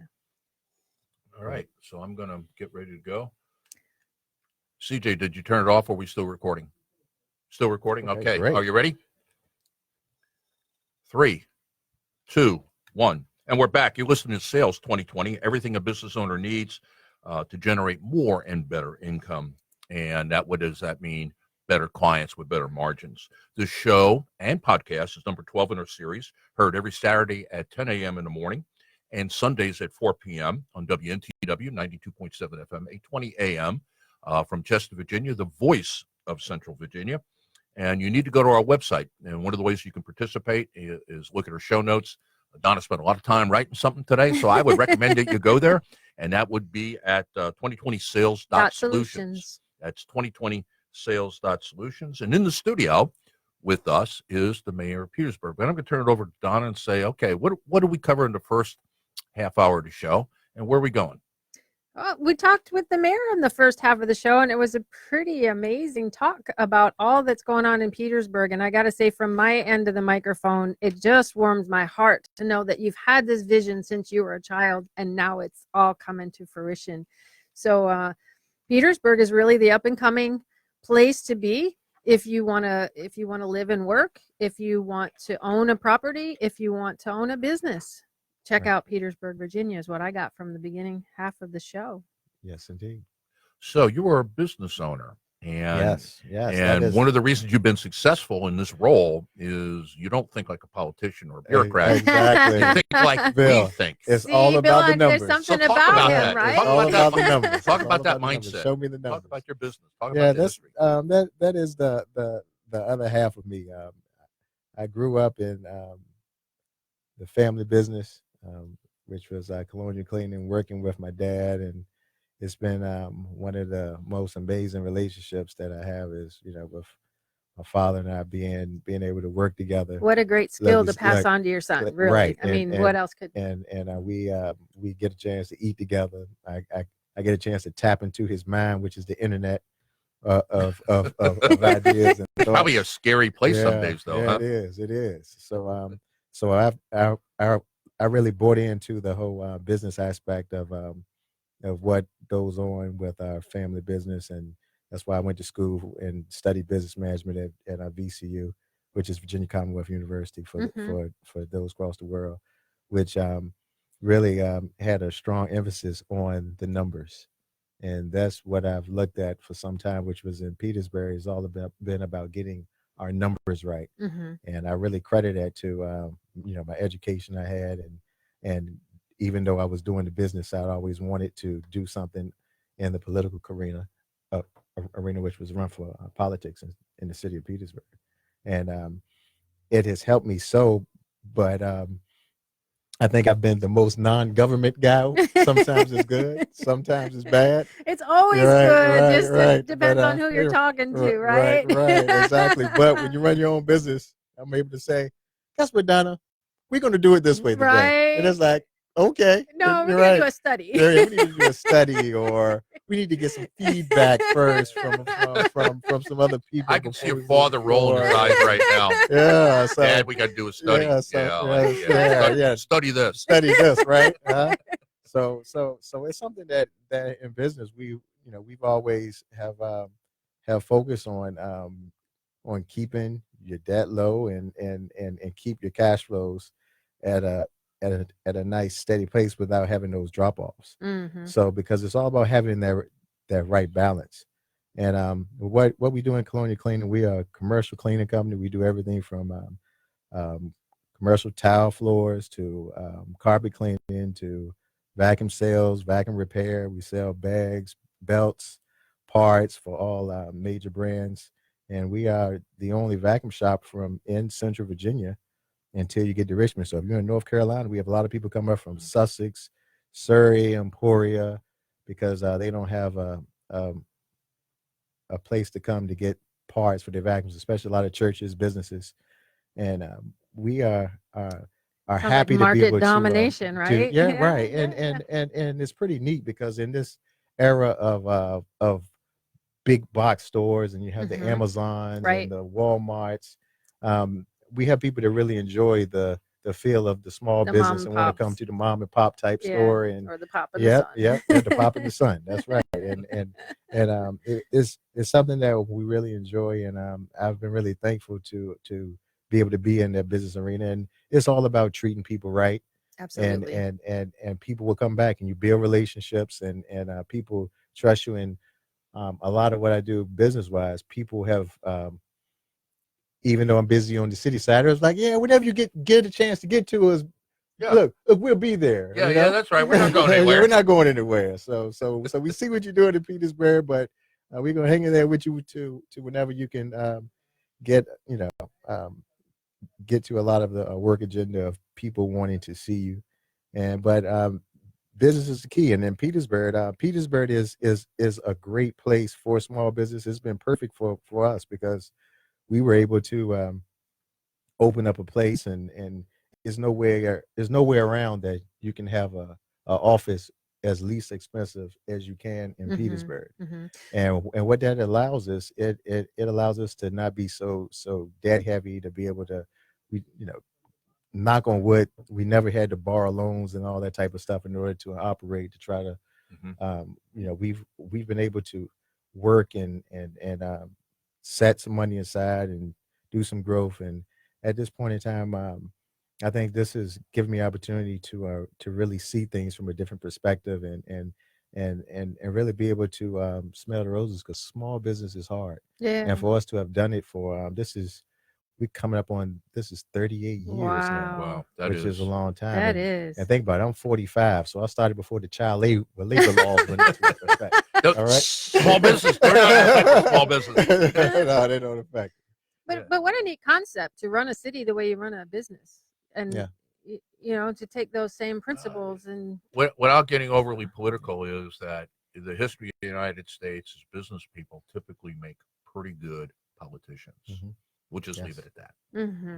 All right. So I'm going to get ready to go. CJ, did you turn it off, or are we still recording? Still recording? Okay, Okay. great. Are you ready? 3, 2, 1. And we're back. You're listening to Sales 2020, everything a business owner needs to generate more and better income. And what does that mean? Better clients with better margins. The show and podcast is number 12 in our series, heard every Saturday at 10 a.m. in the morning and Sundays at 4 p.m. on WNTW 92.7 FM, 820 a.m. From Chester, Virginia, the voice of Central Virginia. And you need to go to our website. And one of the ways you can participate is look at our show notes. Donna spent a lot of time writing something today, so I would recommend that you go there. And that would be at 2020sales.solutions. That's 2020sales.solutions. And in the studio with us is the mayor of Petersburg. But I'm going to turn it over to Donna and say, okay, what do we cover in the first half hour of the show, and where are we going? We talked with the mayor in the first half of the show, and it was a pretty amazing talk about all that's going on in Petersburg. And I got to say, from my end of the microphone, it just warmed my heart to know that you've had this vision since you were a child, and now it's all coming to fruition. So Petersburg is really the up and coming place to be if you want to live and work, if you want to own a property, if you want to own a business. Check out Petersburg, Virginia is what I got from the beginning half of the show. Yes, indeed. So you are a business owner. And yes. And one of the reasons you've been successful in this role is you don't think like a politician or a bureaucrat. Exactly. You think like Bill, we think. It's See, all about Bill, the numbers. there's something So talk about him, that. right? Talk all about about the numbers. Talk It's about all that the numbers. mindset. Show me the numbers. Talk about your business. Talk Yeah, about the that's industry. that is the other half of me. I grew up in the family business, which was colonial cleaning, working with my dad, and it's been one of the most amazing relationships that I have is with my father and I being able to work together. What a great skill to pass on to your son, really. Right. I mean, what else could? And we get a chance to eat together. I get a chance to tap into his mind, which is the internet of ideas. And Probably a scary place some days, though. Yeah, huh? It is. So I really bought into the whole business aspect of what goes on with our family business, and that's why I went to school and studied business management at VCU, which is Virginia Commonwealth University for those across the world, which really had a strong emphasis on the numbers, and that's what I've looked at for some time, which was in Petersburg. It's all been about getting our numbers right, and I really credit that to my education I had, and even though I was doing the business side, I always wanted to do something in the political arena, which was run for politics in the city of Petersburg, and it has helped me so. But I think I've been the most non-government guy. Sometimes it's good, sometimes it's bad. It's always good. It depends on who you're talking to, right? Right, exactly. But when you run your own business, I'm able to say, "Guess what, Donna? We're going to do it this way today." Right. And it's like, okay. No, we're going to do a study. We need to do a study, or we need to get some feedback first from some other people. I can see your father rolling his eyes right now. Yeah. So, Dad, we got to do a study. Study this. Study this, right? So it's something that in business we've always have focused on keeping your debt low and keep your cash flows at a nice steady pace without having those drop offs. So because it's all about having that right balance. And what we do in Colonial Cleaning, we are a commercial cleaning company. We do everything from commercial tile floors to carpet cleaning to vacuum sales, vacuum repair. We sell bags, belts, parts for all major brands. And we are the only vacuum shop in Central Virginia until you get to Richmond. So if you're in North Carolina, we have a lot of people come up from Sussex, Surrey, Emporia, because they don't have a place to come to get parts for their vacuums, especially a lot of churches, businesses. And we are happy to be able to domination, right? Right. And it's pretty neat because in this era of big box stores, and you have the Amazons and the Walmarts, we have people that really enjoy the feel of the small business and want to come to the mom and pop type store, or the pop and the sun. The pop and the sun. That's right. And it's something that we really enjoy, and I've been really thankful to be able to be in that business arena. And it's all about treating people right. Absolutely. And people will come back, and you build relationships, and people trust you. And a lot of what I do business wise, people have even though I'm busy on the city side, it was like, yeah, whenever you get a chance to get to us, Yeah. look, we'll be there. Yeah, you yeah, know? that's right. We're not going Yeah, anywhere. we're not going anywhere. So we see what you're doing in Petersburg, but we're gonna hang in there with you to whenever you can get get to a lot of the work agenda of people wanting to see you. But business is the key. And then Petersburg is a great place for small business. It's been perfect for us because we were able to open up a place, and there's nowhere around that you can have a office as least expensive as you can in Petersburg. And what that allows us, it allows us to not be so debt heavy, to be able to, we knock on wood, we never had to borrow loans and all that type of stuff in order to operate, to try to we've been able to work and set some money aside and do some growth. And at this point in time, I think this has given me opportunity to really see things from a different perspective, and really be able to smell the roses, because small business is hard. Yeah. And for us to have done it for we're coming up on, this is 38 years now, Wow, that which is a long time. That and, is. and think about it, I'm 45, so I started before the child labor laws went into effect. All right, Small business. They're not affecting small business. No, they don't affect. But what a neat concept to run a city the way you run a business, and Yeah. to take those same principles and Without getting overly political, is that the history of the United States is business people typically make pretty good politicians. We'll just leave it at that.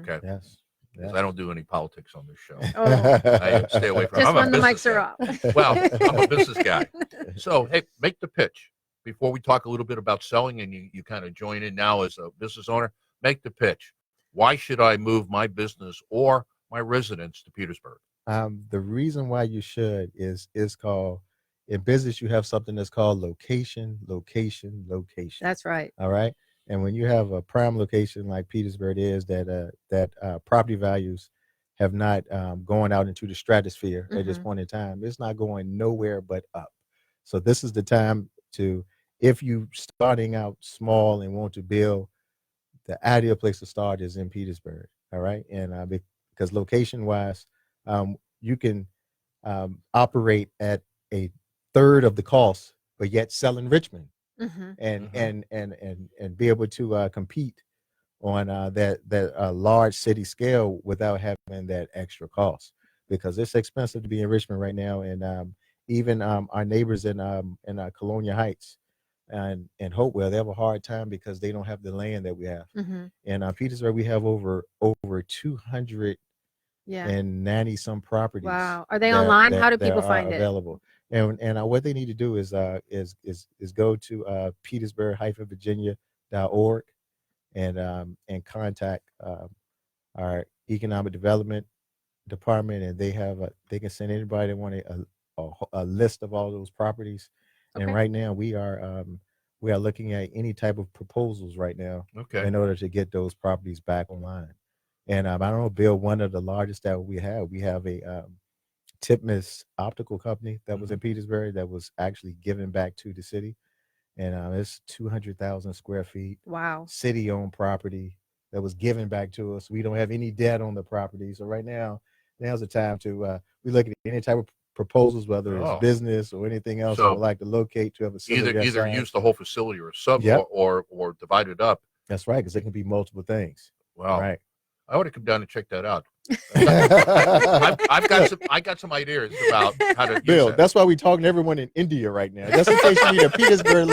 Okay. Yes. Because I don't do any politics on this show. Oh, I stay away from it. just I'm a when the business mics are guy. off. Well, I'm a business guy. So, hey, make the pitch. Before we talk a little bit about selling, and you kind of join in now as a business owner, make the pitch. Why should I move my business or my residence to Petersburg? The reason why you should is called, in business, you have something that's called location. That's right. All right. And when you have a prime location like Petersburg is, that property values have not gone out into the stratosphere at this point in time, it's not going nowhere but up. So this is the time to, if you starting out small and want to build, the ideal place to start is in Petersburg. All right. And because location wise, you can operate at a third of the cost, but yet sell in Richmond. And be able to compete on that large city scale without having that extra cost, because it's expensive to be in Richmond right now. And even our neighbors in Colonial Heights and Hopewell, they have a hard time because they don't have the land that we have. In Petersburg, we have over 200 and 90 some properties. Wow. Are they online? How do people find it? Available. And what they need to do is go to Petersburg-Virginia.org and contact our economic development department, and they can send anybody that want a list of all those properties. And right now we are looking at any type of proposals right now in order to get those properties back online. And I don't know, Bill, one of the largest that we have a Titmus optical company that was in Petersburg that was actually given back to the city. And it's 200,000 square feet. Wow. City-owned property that was given back to us. We don't have any debt on the property. So right now's the time to we look at any type of proposals, whether it's business or anything else that would like to locate to have a either use the whole facility or sub or divide it up. That's right, because it can be multiple things. Wow. Right. I want to come down and check that out. I got some ideas about how to Bill, use that. that's why we're talking to everyone in India right now. Just in case you need a Petersburg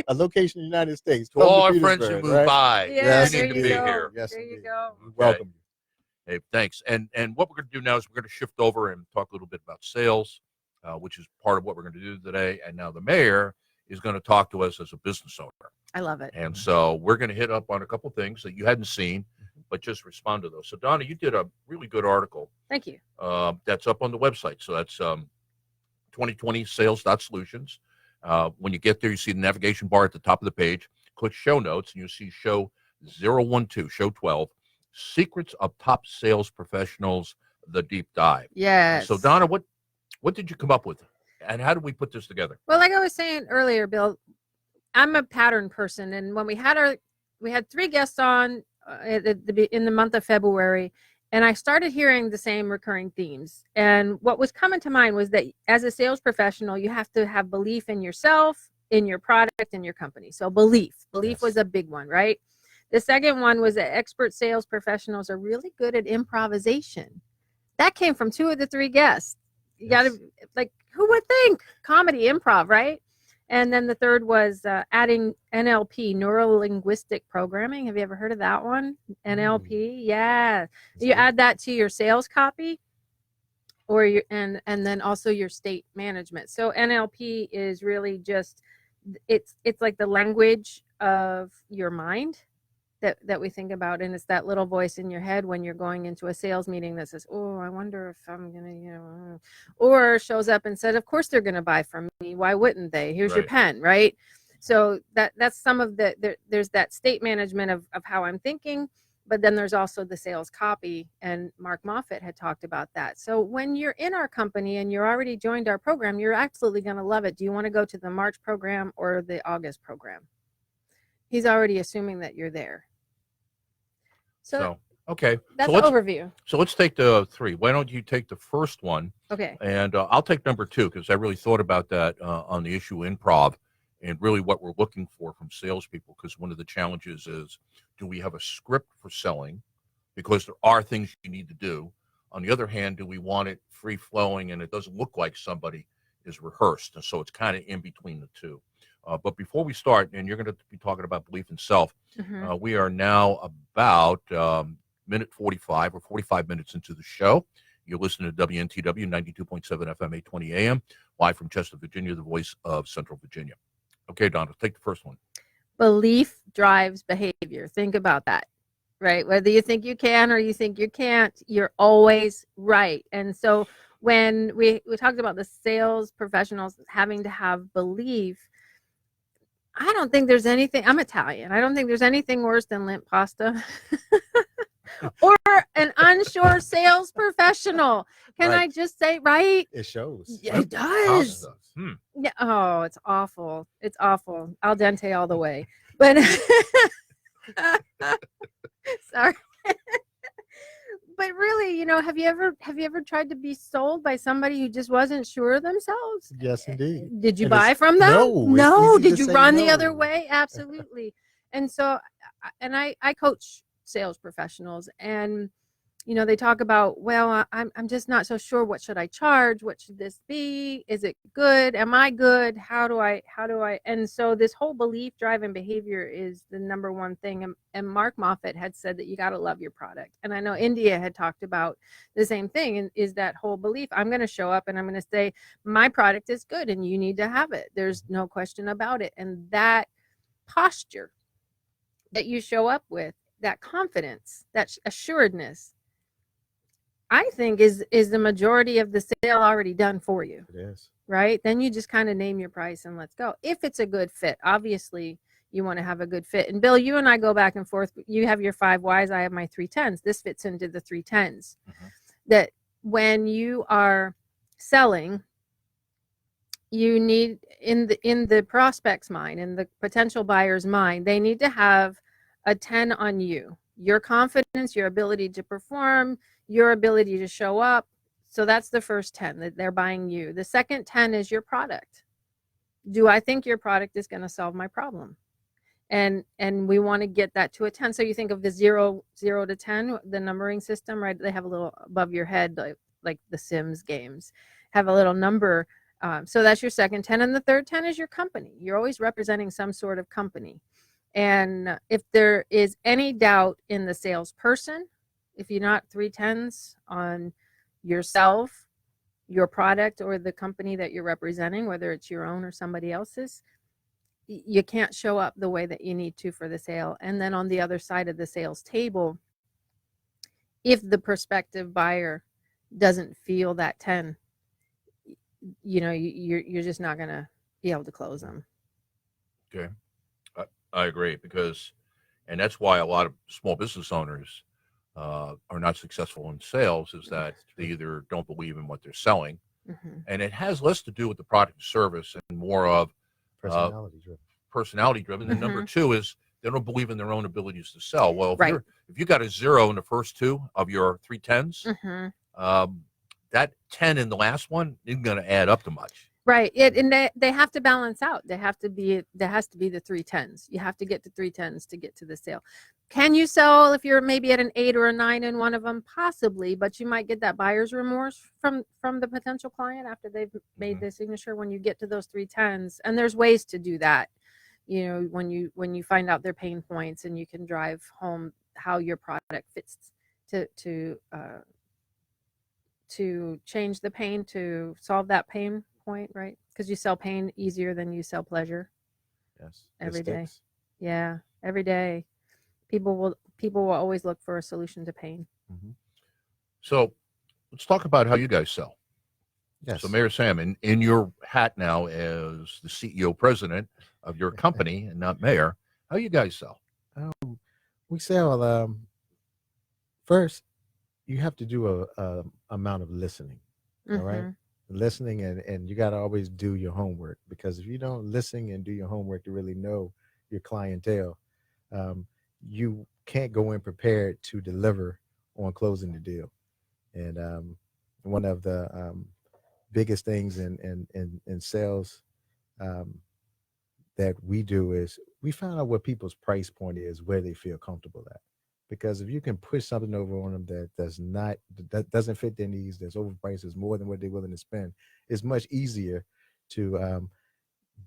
a location in the United States. To all our friends who move by, yes, you need to be here. Yes, there you go. Welcome. Hey, thanks. And what we're going to do now is we're going to shift over and talk a little bit about sales, which is part of what we're going to do today. And now the mayor is going to talk to us as a business owner. I love it. And so we're going to hit up on a couple things that you hadn't seen, but just respond to those. So, Donna, you did a really good article. Thank you. That's up on the website. So that's 2020 sales.solutions. When you get there, you see the navigation bar at the top of the page. Click show notes, and you see show 012, show 12, secrets of top sales professionals, the deep dive. Yes. So Donna, what did you come up with, and how did we put this together? Well, like I was saying earlier, Bill, I'm a pattern person, and when we had 3 guests on in the month of February, and I started hearing the same recurring themes. And what was coming to mind was that as a sales professional, you have to have belief in yourself, in your product, and your company. So belief Yes. was a big one, right? The second one was that expert sales professionals are really good at improvisation. That came from 2 of the 3 guests. You got to, like, who would think? Comedy, improv, right? And then the third was adding NLP, neuro linguistic programming. Have you ever heard of that one? NLP, yeah. You add that to your sales copy, or your and then also your state management. So NLP is really just it's like the language of your mind that we think about, and it's that little voice in your head when you're going into a sales meeting that says, oh, I wonder if I'm gonna, or shows up and said, of course they're gonna buy from me, why wouldn't they? Here's your Right. pen, right? So that's some of there's that state management of how I'm thinking, but then there's also the sales copy, and Mark Moffett had talked about that. So when you're in our company and you're already joined our program, you're absolutely going to love it. Do you want to go to the March program or the August program? He's already assuming that you're there. So okay, that's so an overview. So let's take the 3. Why don't you take the first one? Okay. And I'll take number 2, because I really thought about that on the issue improv, and really what we're looking for from salespeople. Because one of the challenges is, do we have a script for selling? Because there are things you need to do. On the other hand, do we want it free flowing and it doesn't look like somebody is rehearsed? And so it's kind of in between the 2. But before we start, and you're going to be talking about belief in self, we are now about minute 45 or 45 minutes into the show. You're listening to WNTW 92.7 FM, 820 AM, live from Chester, Virginia, the voice of Central Virginia. Okay, Donna, take the first one. Belief drives behavior. Think about that, right? Whether you think you can or you think you can't, you're always right. And so when we talked about the sales professionals having to have belief, I don't think there's anything, I'm Italian, I don't think there's anything worse than lint pasta or an unsure sales professional. Can I just say, right? It shows. Yeah, it does. Does. Yeah. Oh, it's awful. It's awful. Al dente all the way. But sorry. But really, have you ever tried to be sold by somebody who just wasn't sure of themselves? Yes, indeed. Did you And buy it's- from them? no, it's No. easy to Did you say run the no. other way? Absolutely. And so, and I coach sales professionals, and they talk about, well, I'm just not so sure. What should I charge? What should this be? Is it good? Am I good? How do I? And so this whole belief driven behavior is the number one thing. And Mark Moffett had said that you got to love your product. And I know India had talked about the same thing, and is that whole belief. I'm going to show up and I'm going to say, my product is good and you need to have it. There's no question about it. And that posture that you show up with, that confidence, that assuredness, I think is the majority of the sale already done for you. It is. Right? Then you just kind of name your price and let's go. If it's a good fit, obviously you want to have a good fit. And Bill, you and I go back and forth. You have your 5 whys. I have my 3 10s. This fits into the 3 10s. That when you are selling, you need in the prospect's mind, in the potential buyer's mind, they need to have a 10 on you. Your confidence, your ability to perform, your ability to show up. So that's the first 10, that they're buying you. The second 10 is your product. Do I think your product is going to solve my problem? And we want to get that to a 10. So you think of the 0 to 10, the numbering system, right? They have a little above your head, like the Sims games, have a little number. So that's your second 10. And the third 10 is your company. You're always representing some sort of company. And if there is any doubt in the salesperson, if you're not 3 10s on yourself, your product, or the company that you're representing, whether it's your own or somebody else's, you can't show up the way that you need to for the sale. And then on the other side of the sales table, if the prospective buyer doesn't feel that 10, you're just not going to be able to close them. Okay. I agree, and that's why a lot of small business owners are not successful in sales is that they either don't believe in what they're selling, Mhm. and it has less to do with the product or service and more of Personality driven. personality driven. And number two is they don't believe in their own abilities to sell. Well, Right. if you got a 0 in the first 2 of your 3 10s, that 10 in the last one isn't going to add up to much. Right. And they have to balance out. There has to be the 3 10s. You have to get to 3 10s to get to the sale. Can you sell if you're maybe at an 8 or a 9 in one of them? Possibly, but you might get that buyer's remorse from the potential client after they've made the signature when you get to those 3 10s. And there's ways to do that. You know, when you find out their pain points and you can drive home how your product fits to change the pain, to solve that pain point, right? Because you sell pain easier than you sell pleasure. Yes. Every It day. sticks. Yeah, every day. People will always look for a solution to pain. So let's talk about how you guys sell. Yes. So Mayor Sam, in your hat now as the CEO president of your company and not mayor, how you guys sell? We sell, first, you have to do a amount of listening. All right. Listening, and you got to always do your homework, because if you don't listen and do your homework to really know your clientele, you can't go in prepared to deliver on closing the deal. And one of the biggest things in sales that we do is we find out what people's price point is, where they feel comfortable at. Because if you can push something over on them that doesn't fit their needs, that's overpriced, is more than what they're willing to spend, it's much easier to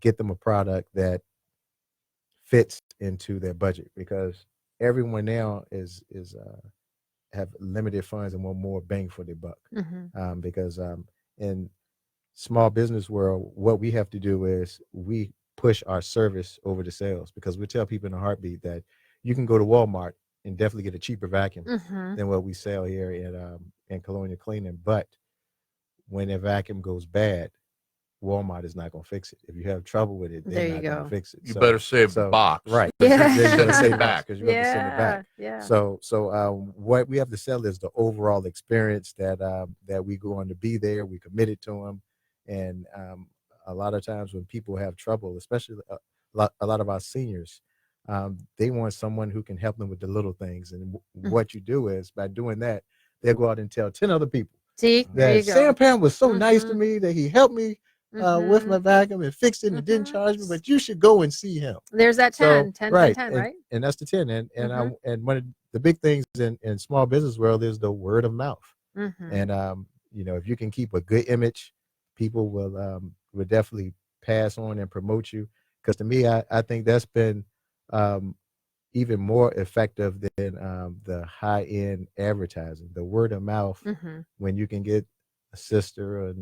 get them a product that fits into their budget. Because everyone now is have limited funds and want more bang for their buck. Because in small business world, what we have to do is we push our service over to sales, because we tell people in a heartbeat that you can go to Walmart and definitely get a cheaper vacuum than what we sell here in Colonial Cleaning. But when a vacuum goes bad, Walmart is not going to fix it. If you have trouble with it, There they're you not going go. to fix it. You better save the box. Right. Yeah. They're going to Send send it it back. back, because you have to send it back. Yeah. So what we have to sell is the overall experience that we going to be there. We committed to them. And a lot of times when people have trouble, especially a lot of our seniors, they want someone who can help them with the little things. And what you do is, by doing that, they'll go out and tell 10 other people See, there you that go. Sam Pam was so nice to me, that he helped me with my vacuum and fixed it and didn't charge me, but you should go and see him. There's that 10, 10 right, 10, and, right? and that's the 10. And one of the big things in small business world is the word of mouth. And if you can keep a good image, people will definitely pass on and promote you. Because to me, I think that's been even more effective than the high-end advertising. The word of mouth, when you can get a sister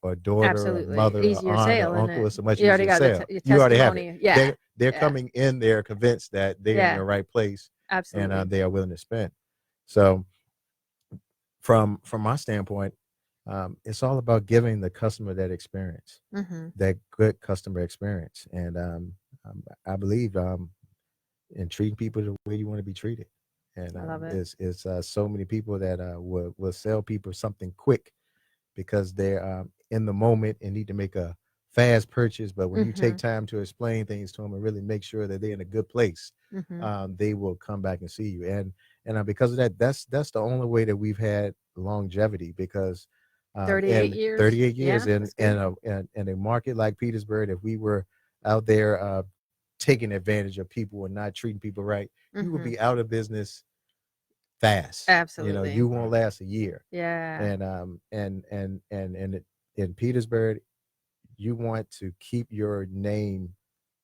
or daughter, Absolutely. or mother, Easier or aunt, sale, or isn't uncle, it? it's a much You already easier got sale. the You already have it. testimony. Yeah. They're coming in there convinced that they're in the right place, Absolutely. and they are willing to spend. So from my standpoint, it's all about giving the customer that experience, that good customer experience. And I believe in treating people the way you want to be treated. And I love it. it's so many people that will sell people something quick because they're in the moment and need to make a fast purchase. But when you take time to explain things to them and really make sure that they're in a good place, they will come back and see you. And because of that, that's the only way that we've had longevity, because 38 years. 38 years Yeah, in a market like Petersburg, if we were out there taking advantage of people and not treating people right, you would be out of business fast. Absolutely. You won't last a year. Yeah. And in Petersburg, you want to keep your name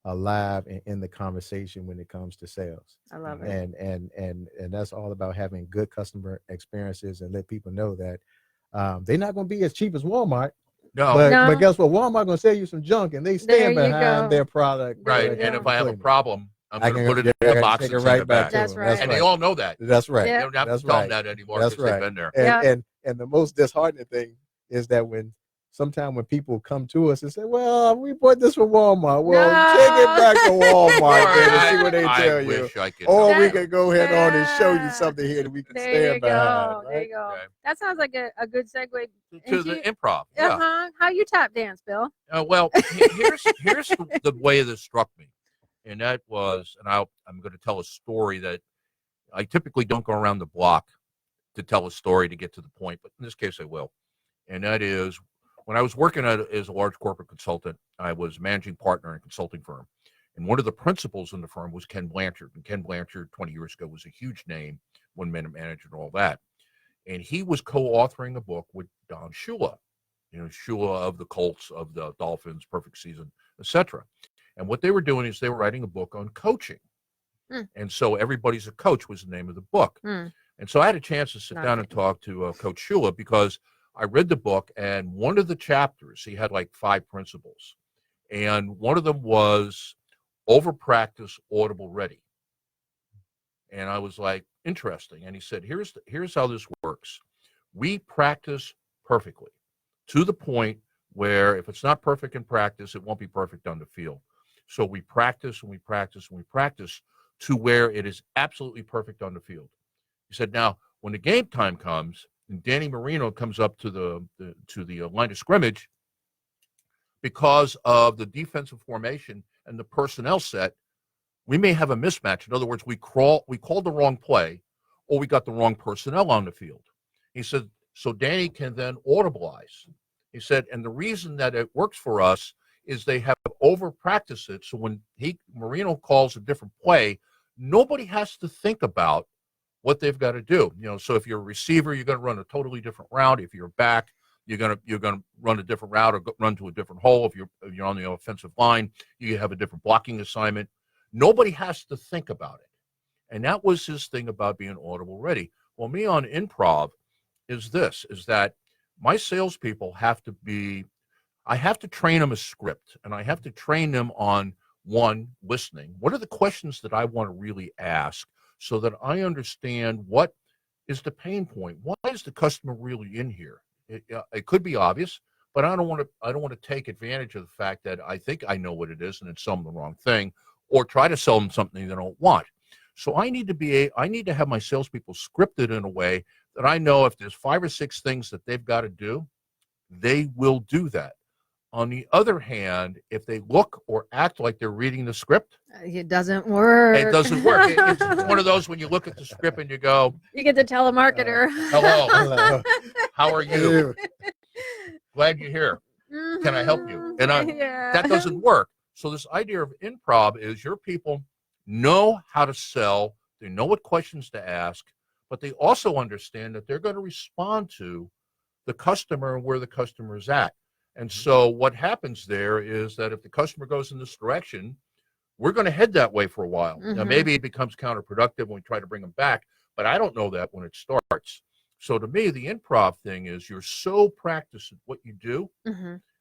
alive and in the conversation when it comes to sales. I love it. And that's all about having good customer experiences and let people know that they're not going to be as cheap as Walmart. No. But guess what? Walmart going to sell you some junk, and they stand There you behind go. their product. Right. And if I have a problem, I'm going to put it in I the can box take and it send right it back. to them. That's right. And they all know that. That's right. They Yeah. don't have That's to tell them right. that anymore That's because right. they've been there. And the most disheartening thing is that when sometimes when people come to us and say, well, we bought this from Walmart. Well, No. take it back to Walmart then and see what they I tell you. wish I could Or help we you. could go ahead on and show you Yeah. something here that we can There you stand behind. go. There Right? you go. Okay. That sounds like a good segue To the improv. Yeah. Uh-huh. How you tap dance, Bill? Well, here's the way this struck me, and that was, and I'm going to tell a story that I typically don't go around the block to tell a story to get to the point, but in this case I will. And that is, when I was working as a large corporate consultant, I was managing partner in a consulting firm, and one of the principals in the firm was Ken Blanchard. And Ken Blanchard, 20 years ago, was a huge name, one-minute manager, and all that. And he was co-authoring a book with Don Shula. Shula of the Colts, of the Dolphins, Perfect Season, etc. And what they were doing is they were writing a book on coaching. And so Everybody's a Coach was the name of the book. And so I had a chance to sit down and talk to Coach Shula, because I read the book, and one of the chapters, he had like 5 principles. And one of them was over practice, audible ready. And I was like, interesting. And he said, here's how this works. We practice perfectly, to the point where if it's not perfect in practice, it won't be perfect on the field. So we practice and we practice and we practice to where it is absolutely perfect on the field. He said, now, when the game time comes and Danny Marino comes up to the line of scrimmage, because of the defensive formation and the personnel set, we may have a mismatch. In other words, we called the wrong play, or we got the wrong personnel on the field. He said, so Danny can then audibilize. He said, and the reason that it works for us is they have over practiced it. So when Marino calls a different play, nobody has to think about what they've got to do. So if you're a receiver, you're going to run a totally different route. If you're a back, you're going to run a different route or run to a different hole. If you're on the offensive line, you have a different blocking assignment. Nobody has to think about it. And that was his thing about being audible ready. Well, me on improv is that my salespeople I have to train them a script, and I have to train them on, one, listening. What are the questions that I want to really ask, so that I understand what is the pain point? Why is the customer really in here? It could be obvious, but I don't want to take advantage of the fact that I think I know what it is and then sell them the wrong thing, or try to sell them something they don't want. So I need to have my salespeople scripted in a way that I know if there's 5 or 6 things that they've got to do, they will do that. On the other hand, if they look or act like they're reading the script, it doesn't work. It doesn't work. It's one of those when you look at the script and you go, you get the telemarketer. hello, Hello. how are you? Glad you're here. Can I help you? And that doesn't work. So this idea of improv is your people know how to sell. They know what questions to ask, but they also understand that they're going to respond to the customer and where the customer is at. And so what happens there is that if the customer goes in this direction, we're going to head that way for a while. Now, maybe it becomes counterproductive when we try to bring them back, but I don't know that when it starts. So to me, the improv thing is you're so practiced at what you do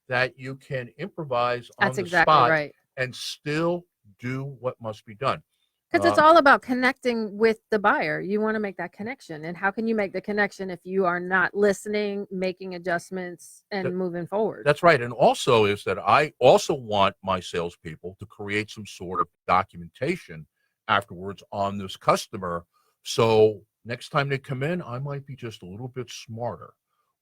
that you can improvise on the spot and still do what must be done. Because it's all about connecting with the buyer. You want to make that connection. And how can you make the connection if you are not listening, making adjustments, and moving forward? That's right. And also is that I also want my salespeople to create some sort of documentation afterwards on this customer. So next time they come in, I might be just a little bit smarter.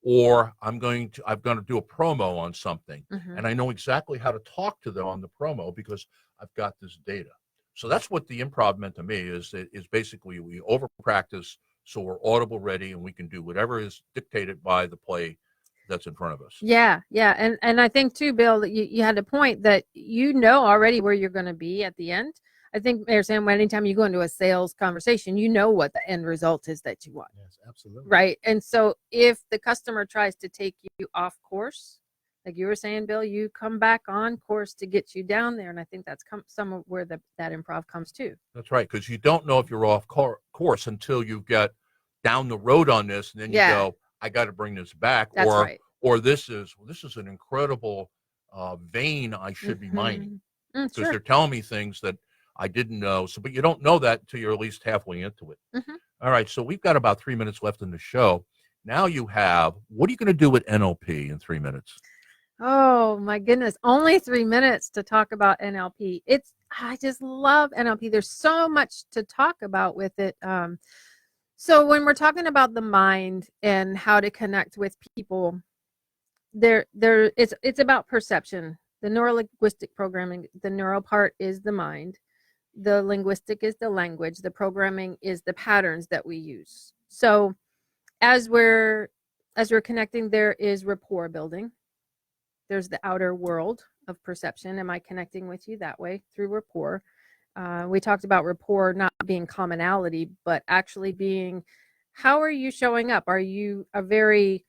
Or I'm going to do a promo on something. And I know exactly how to talk to them on the promo because I've got this data. So that's what the improv meant to me is basically we over practice so we're audible ready and we can do whatever is dictated by the play that's in front of us. Yeah. And I think too, Bill, that you had a point that you know already where you're going to be at the end. I think Mayor Sam, anytime you go into a sales conversation, you know what the end result is that you want. Yes, absolutely. Right. And so if the customer tries to take you off course, like you were saying, Bill, you come back on course to get you down there. And I think that's some of where that improv comes too. That's right. Because you don't know if you're off course until you get down the road on this. And then you go, I got to bring this back. That's right. Or this is an incredible vein I should be mining. Because they're telling me things that I didn't know. So, but you don't know that until you're at least halfway into it. All right. So we've got about 3 minutes left in the show. Now you have, what are you going to do with NLP in 3 minutes? Oh my goodness. Only 3 minutes to talk about NLP. I just love NLP. There's so much to talk about with it. So when we're talking about the mind and how to connect with people, it's about perception. The neuro-linguistic programming, the neural part is the mind. The linguistic is the language. The programming is the patterns that we use. So as we're connecting, there is rapport building. There's the outer world of perception. Am I connecting with you that way through rapport? We talked about rapport not being commonality, but actually being, how are you showing up? Are you a very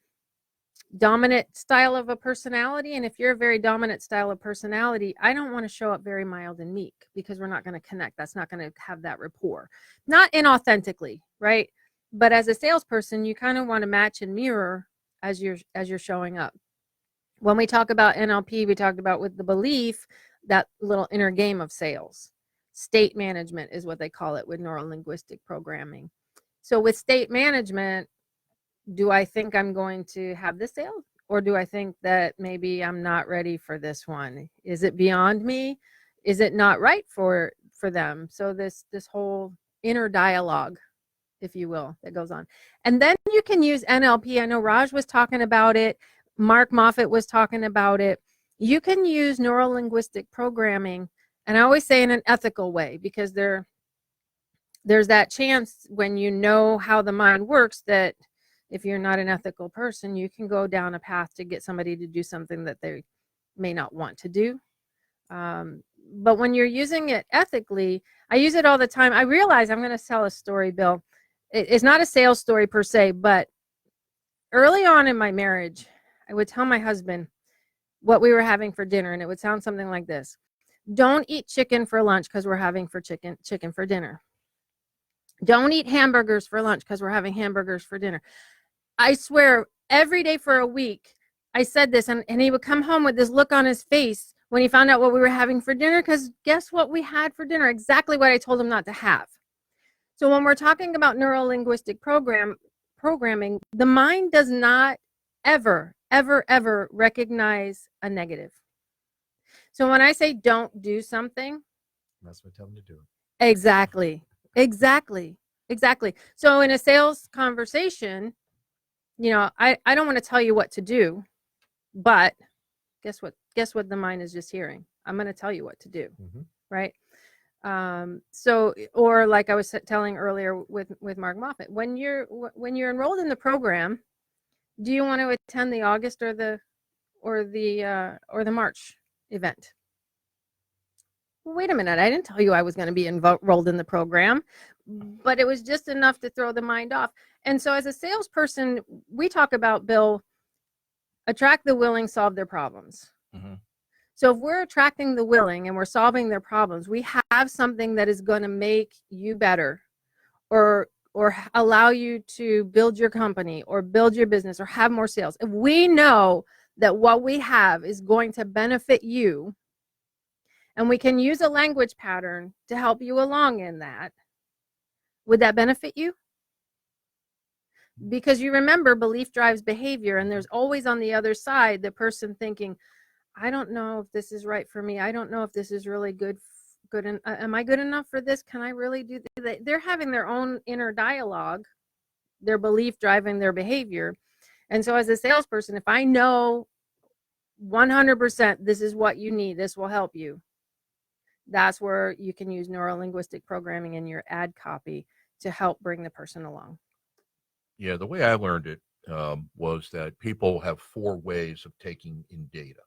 dominant style of a personality? And if you're a very dominant style of personality, I don't want to show up very mild and meek, because we're not going to connect. That's not going to have that rapport. Not inauthentically, right? But as a salesperson, you kind of want to match and mirror as you're showing up. When we talk about NLP, we talked about with the belief, that little inner game of sales. State management is what they call it with neuro-linguistic programming. So with state management, do I think I'm going to have this sale? Or do I think that maybe I'm not ready for this one? Is it beyond me? Is it not right for them? So this whole inner dialogue, if you will, that goes on. And then you can use NLP. I know Raj was talking about it. Mark Moffat was talking about it. You can use neuro-linguistic programming, and I always say in an ethical way, because there's that chance when you know how the mind works that if you're not an ethical person, you can go down a path to get somebody to do something that they may not want to do. But when you're using it ethically, I use it all the time. I realize I'm going to tell a story, Bill. It's not a sales story per se, but early on in my marriage, I would tell my husband what we were having for dinner, and it would sound something like this. Don't eat chicken for lunch because we're having chicken for dinner. Don't eat hamburgers for lunch because we're having hamburgers for dinner. I swear, every day for a week, I said this, and he would come home with this look on his face when he found out what we were having for dinner, because guess what we had for dinner? Exactly what I told him not to have. So when we're talking about neuro-linguistic programming, the mind does not ever recognize a negative. So when I say don't do something, That's what I tell them to do. Exactly. So in a sales conversation, I don't want to tell you what to do, but guess what the mind is just hearing? I'm going to tell you what to do. Mm-hmm. Right? So, or like I was telling earlier with Mark Moffat, when you're enrolled in the program, do you want to attend the August or the March event? Well, wait a minute, I didn't tell you I was going to be enrolled in the program, but it was just enough to throw the mind off. And so as a salesperson, we talk about, Bill, attract the willing, solve their problems. Mm-hmm. So if we're attracting the willing and we're solving their problems, we have something that is going to make you better, or allow you to build your company or build your business or have more sales. If we know that what we have is going to benefit you, and we can use a language pattern to help you along in that, would that benefit you? Because you remember, belief drives behavior, and there's always on the other side the person thinking, I don't know if this is right for me. I don't know if this is really good. Am I good enough for this? Can I really do that? They're having their own inner dialogue, their belief driving their behavior. And so as a salesperson, if I know 100% this is what you need, this will help you, that's where you can use neuro-linguistic programming in your ad copy to help bring the person along. Yeah, the way I learned it was that people have 4 ways of taking in data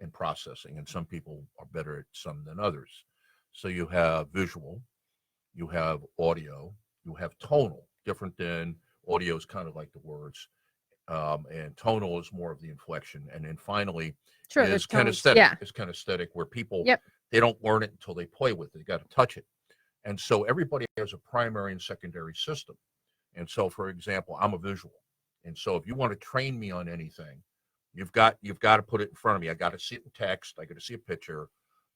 and processing, and some people are better at some than others. So you have visual, you have audio, you have tonal. Different than audio is kind of like the words, and tonal is more of the inflection, and then finally is kinesthetic. Yeah. It's kinesthetic, where people, Yep. they don't learn it until they play with it. They got to touch it. And so everybody has a primary and secondary system. And so, for example, I'm a visual. And so if you want to train me on anything, you've got to put it in front of me. I got to see it in text. I got to see a picture.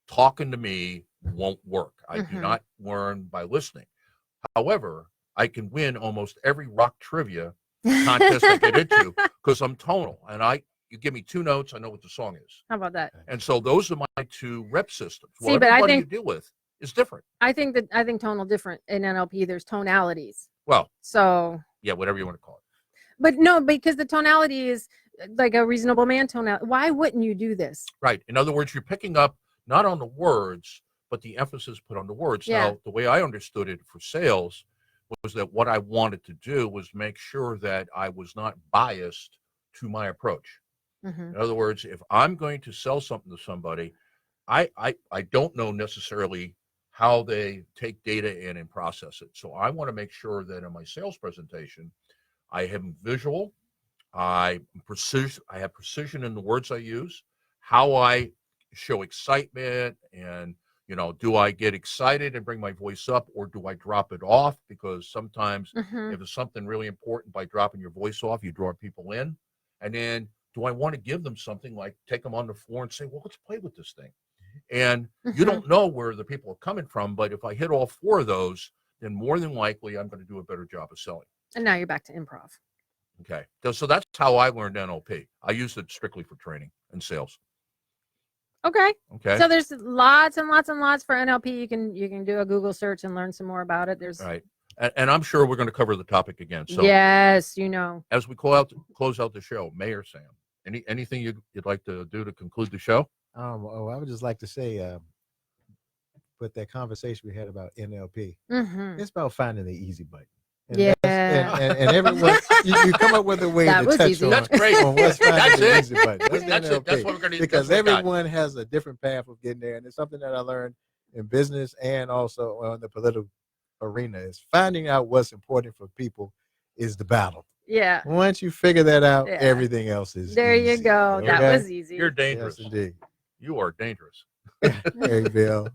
Talking to me won't work. I do not learn by listening. However, I can win almost every rock trivia contest I get into because I'm tonal. And You give me 2 notes, I know what the song is. How about that? And so those are my 2 rep systems. See, Well, but I everybody think- you deal with is different. I think tonal different in NLP. There's tonalities. Well, So, yeah, whatever you want to call it. but no, because the tonality is like a reasonable man tonality. Why wouldn't you do this? Right. In other words, you're picking up not on the words, but the emphasis put on the words. Yeah. Now, the way I understood it for sales was that what I wanted to do was make sure that I was not biased to my approach. Mhm. In other words, if I'm going to sell something to somebody, I don't know necessarily how they take data in and process it. So I want to make sure that in my sales presentation, I have visual, I have precision in the words I use, how I show excitement, and do I get excited and bring my voice up, or do I drop it off? Because sometimes Mhm. if it's something really important, by dropping your voice off, you draw people in. And then do I want to give them something like take them on the floor and say, well, let's play with this thing? And you Mhm. don't know where the people are coming from, but if I hit all 4 of those, then more than likely I'm going to do a better job of selling. And now you're back to improv. Okay. So that's how I learned NLP. I used it strictly for training and sales. Okay. Okay. So there's lots and lots and lots for NLP. You can do a Google search and learn some more about it. There's All right. And I'm sure we're going to cover the topic again. So yes, as we close out the show, Mayor Sam, anything you'd like to do to conclude the show? I would just like to say, with that conversation we had about NLP, Mhm. it's about finding the easy button. And Yeah. and everyone, you come up with a way That to was touch easy. on, That's great. on what's finding That's the it. easy button. That's it. That's NLP. what we're going to do. Because everyone has a different path of getting there, and it's something that I learned in business and also on the political arena is finding out what's important for people is the battle. Yeah. Once you figure that out, Yeah. everything else is There you easy. go. That Okay? was easy. You're dangerous. Yes, indeed. You are dangerous. Hey, Bill.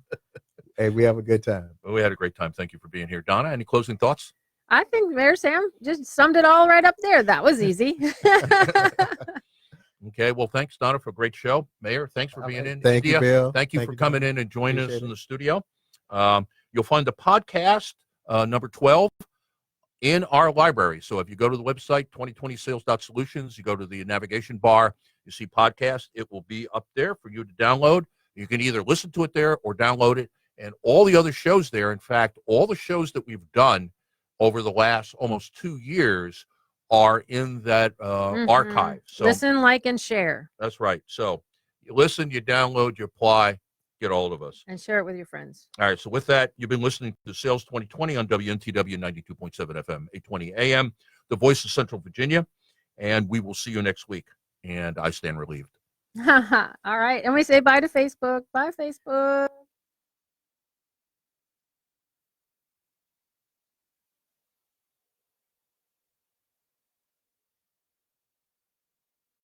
Hey, we have a good time. Well, we had a great time. Thank you for being here. Donna, any closing thoughts? I think Mayor Sam just summed it all right up there. That was easy. Okay. Well, thanks, Donna, for a great show. Mayor, thanks for being in. Thank you, India, Bill. Thank you for coming Donna. in and joining us Appreciate in it. the studio. You'll find the podcast number 12 in our library. So if you go to the website, 2020sales.solutions, you go to the navigation bar, you see podcast, it will be up there for you to download. You can either listen to it there or download it. And all the other shows there, in fact, all the shows that we've done over the last almost 2 years are in that Mhm. archive. So Listen, like, and share. that's right. So you listen, you download, you apply, get a hold of us. And share it with your friends. All right. So with that, you've been listening to Sales 2020 on WNTW 92.7 FM, 820 AM, the voice of Central Virginia. And we will see you next week. And I stand relieved. All right. And we say bye to Facebook. Bye, Facebook.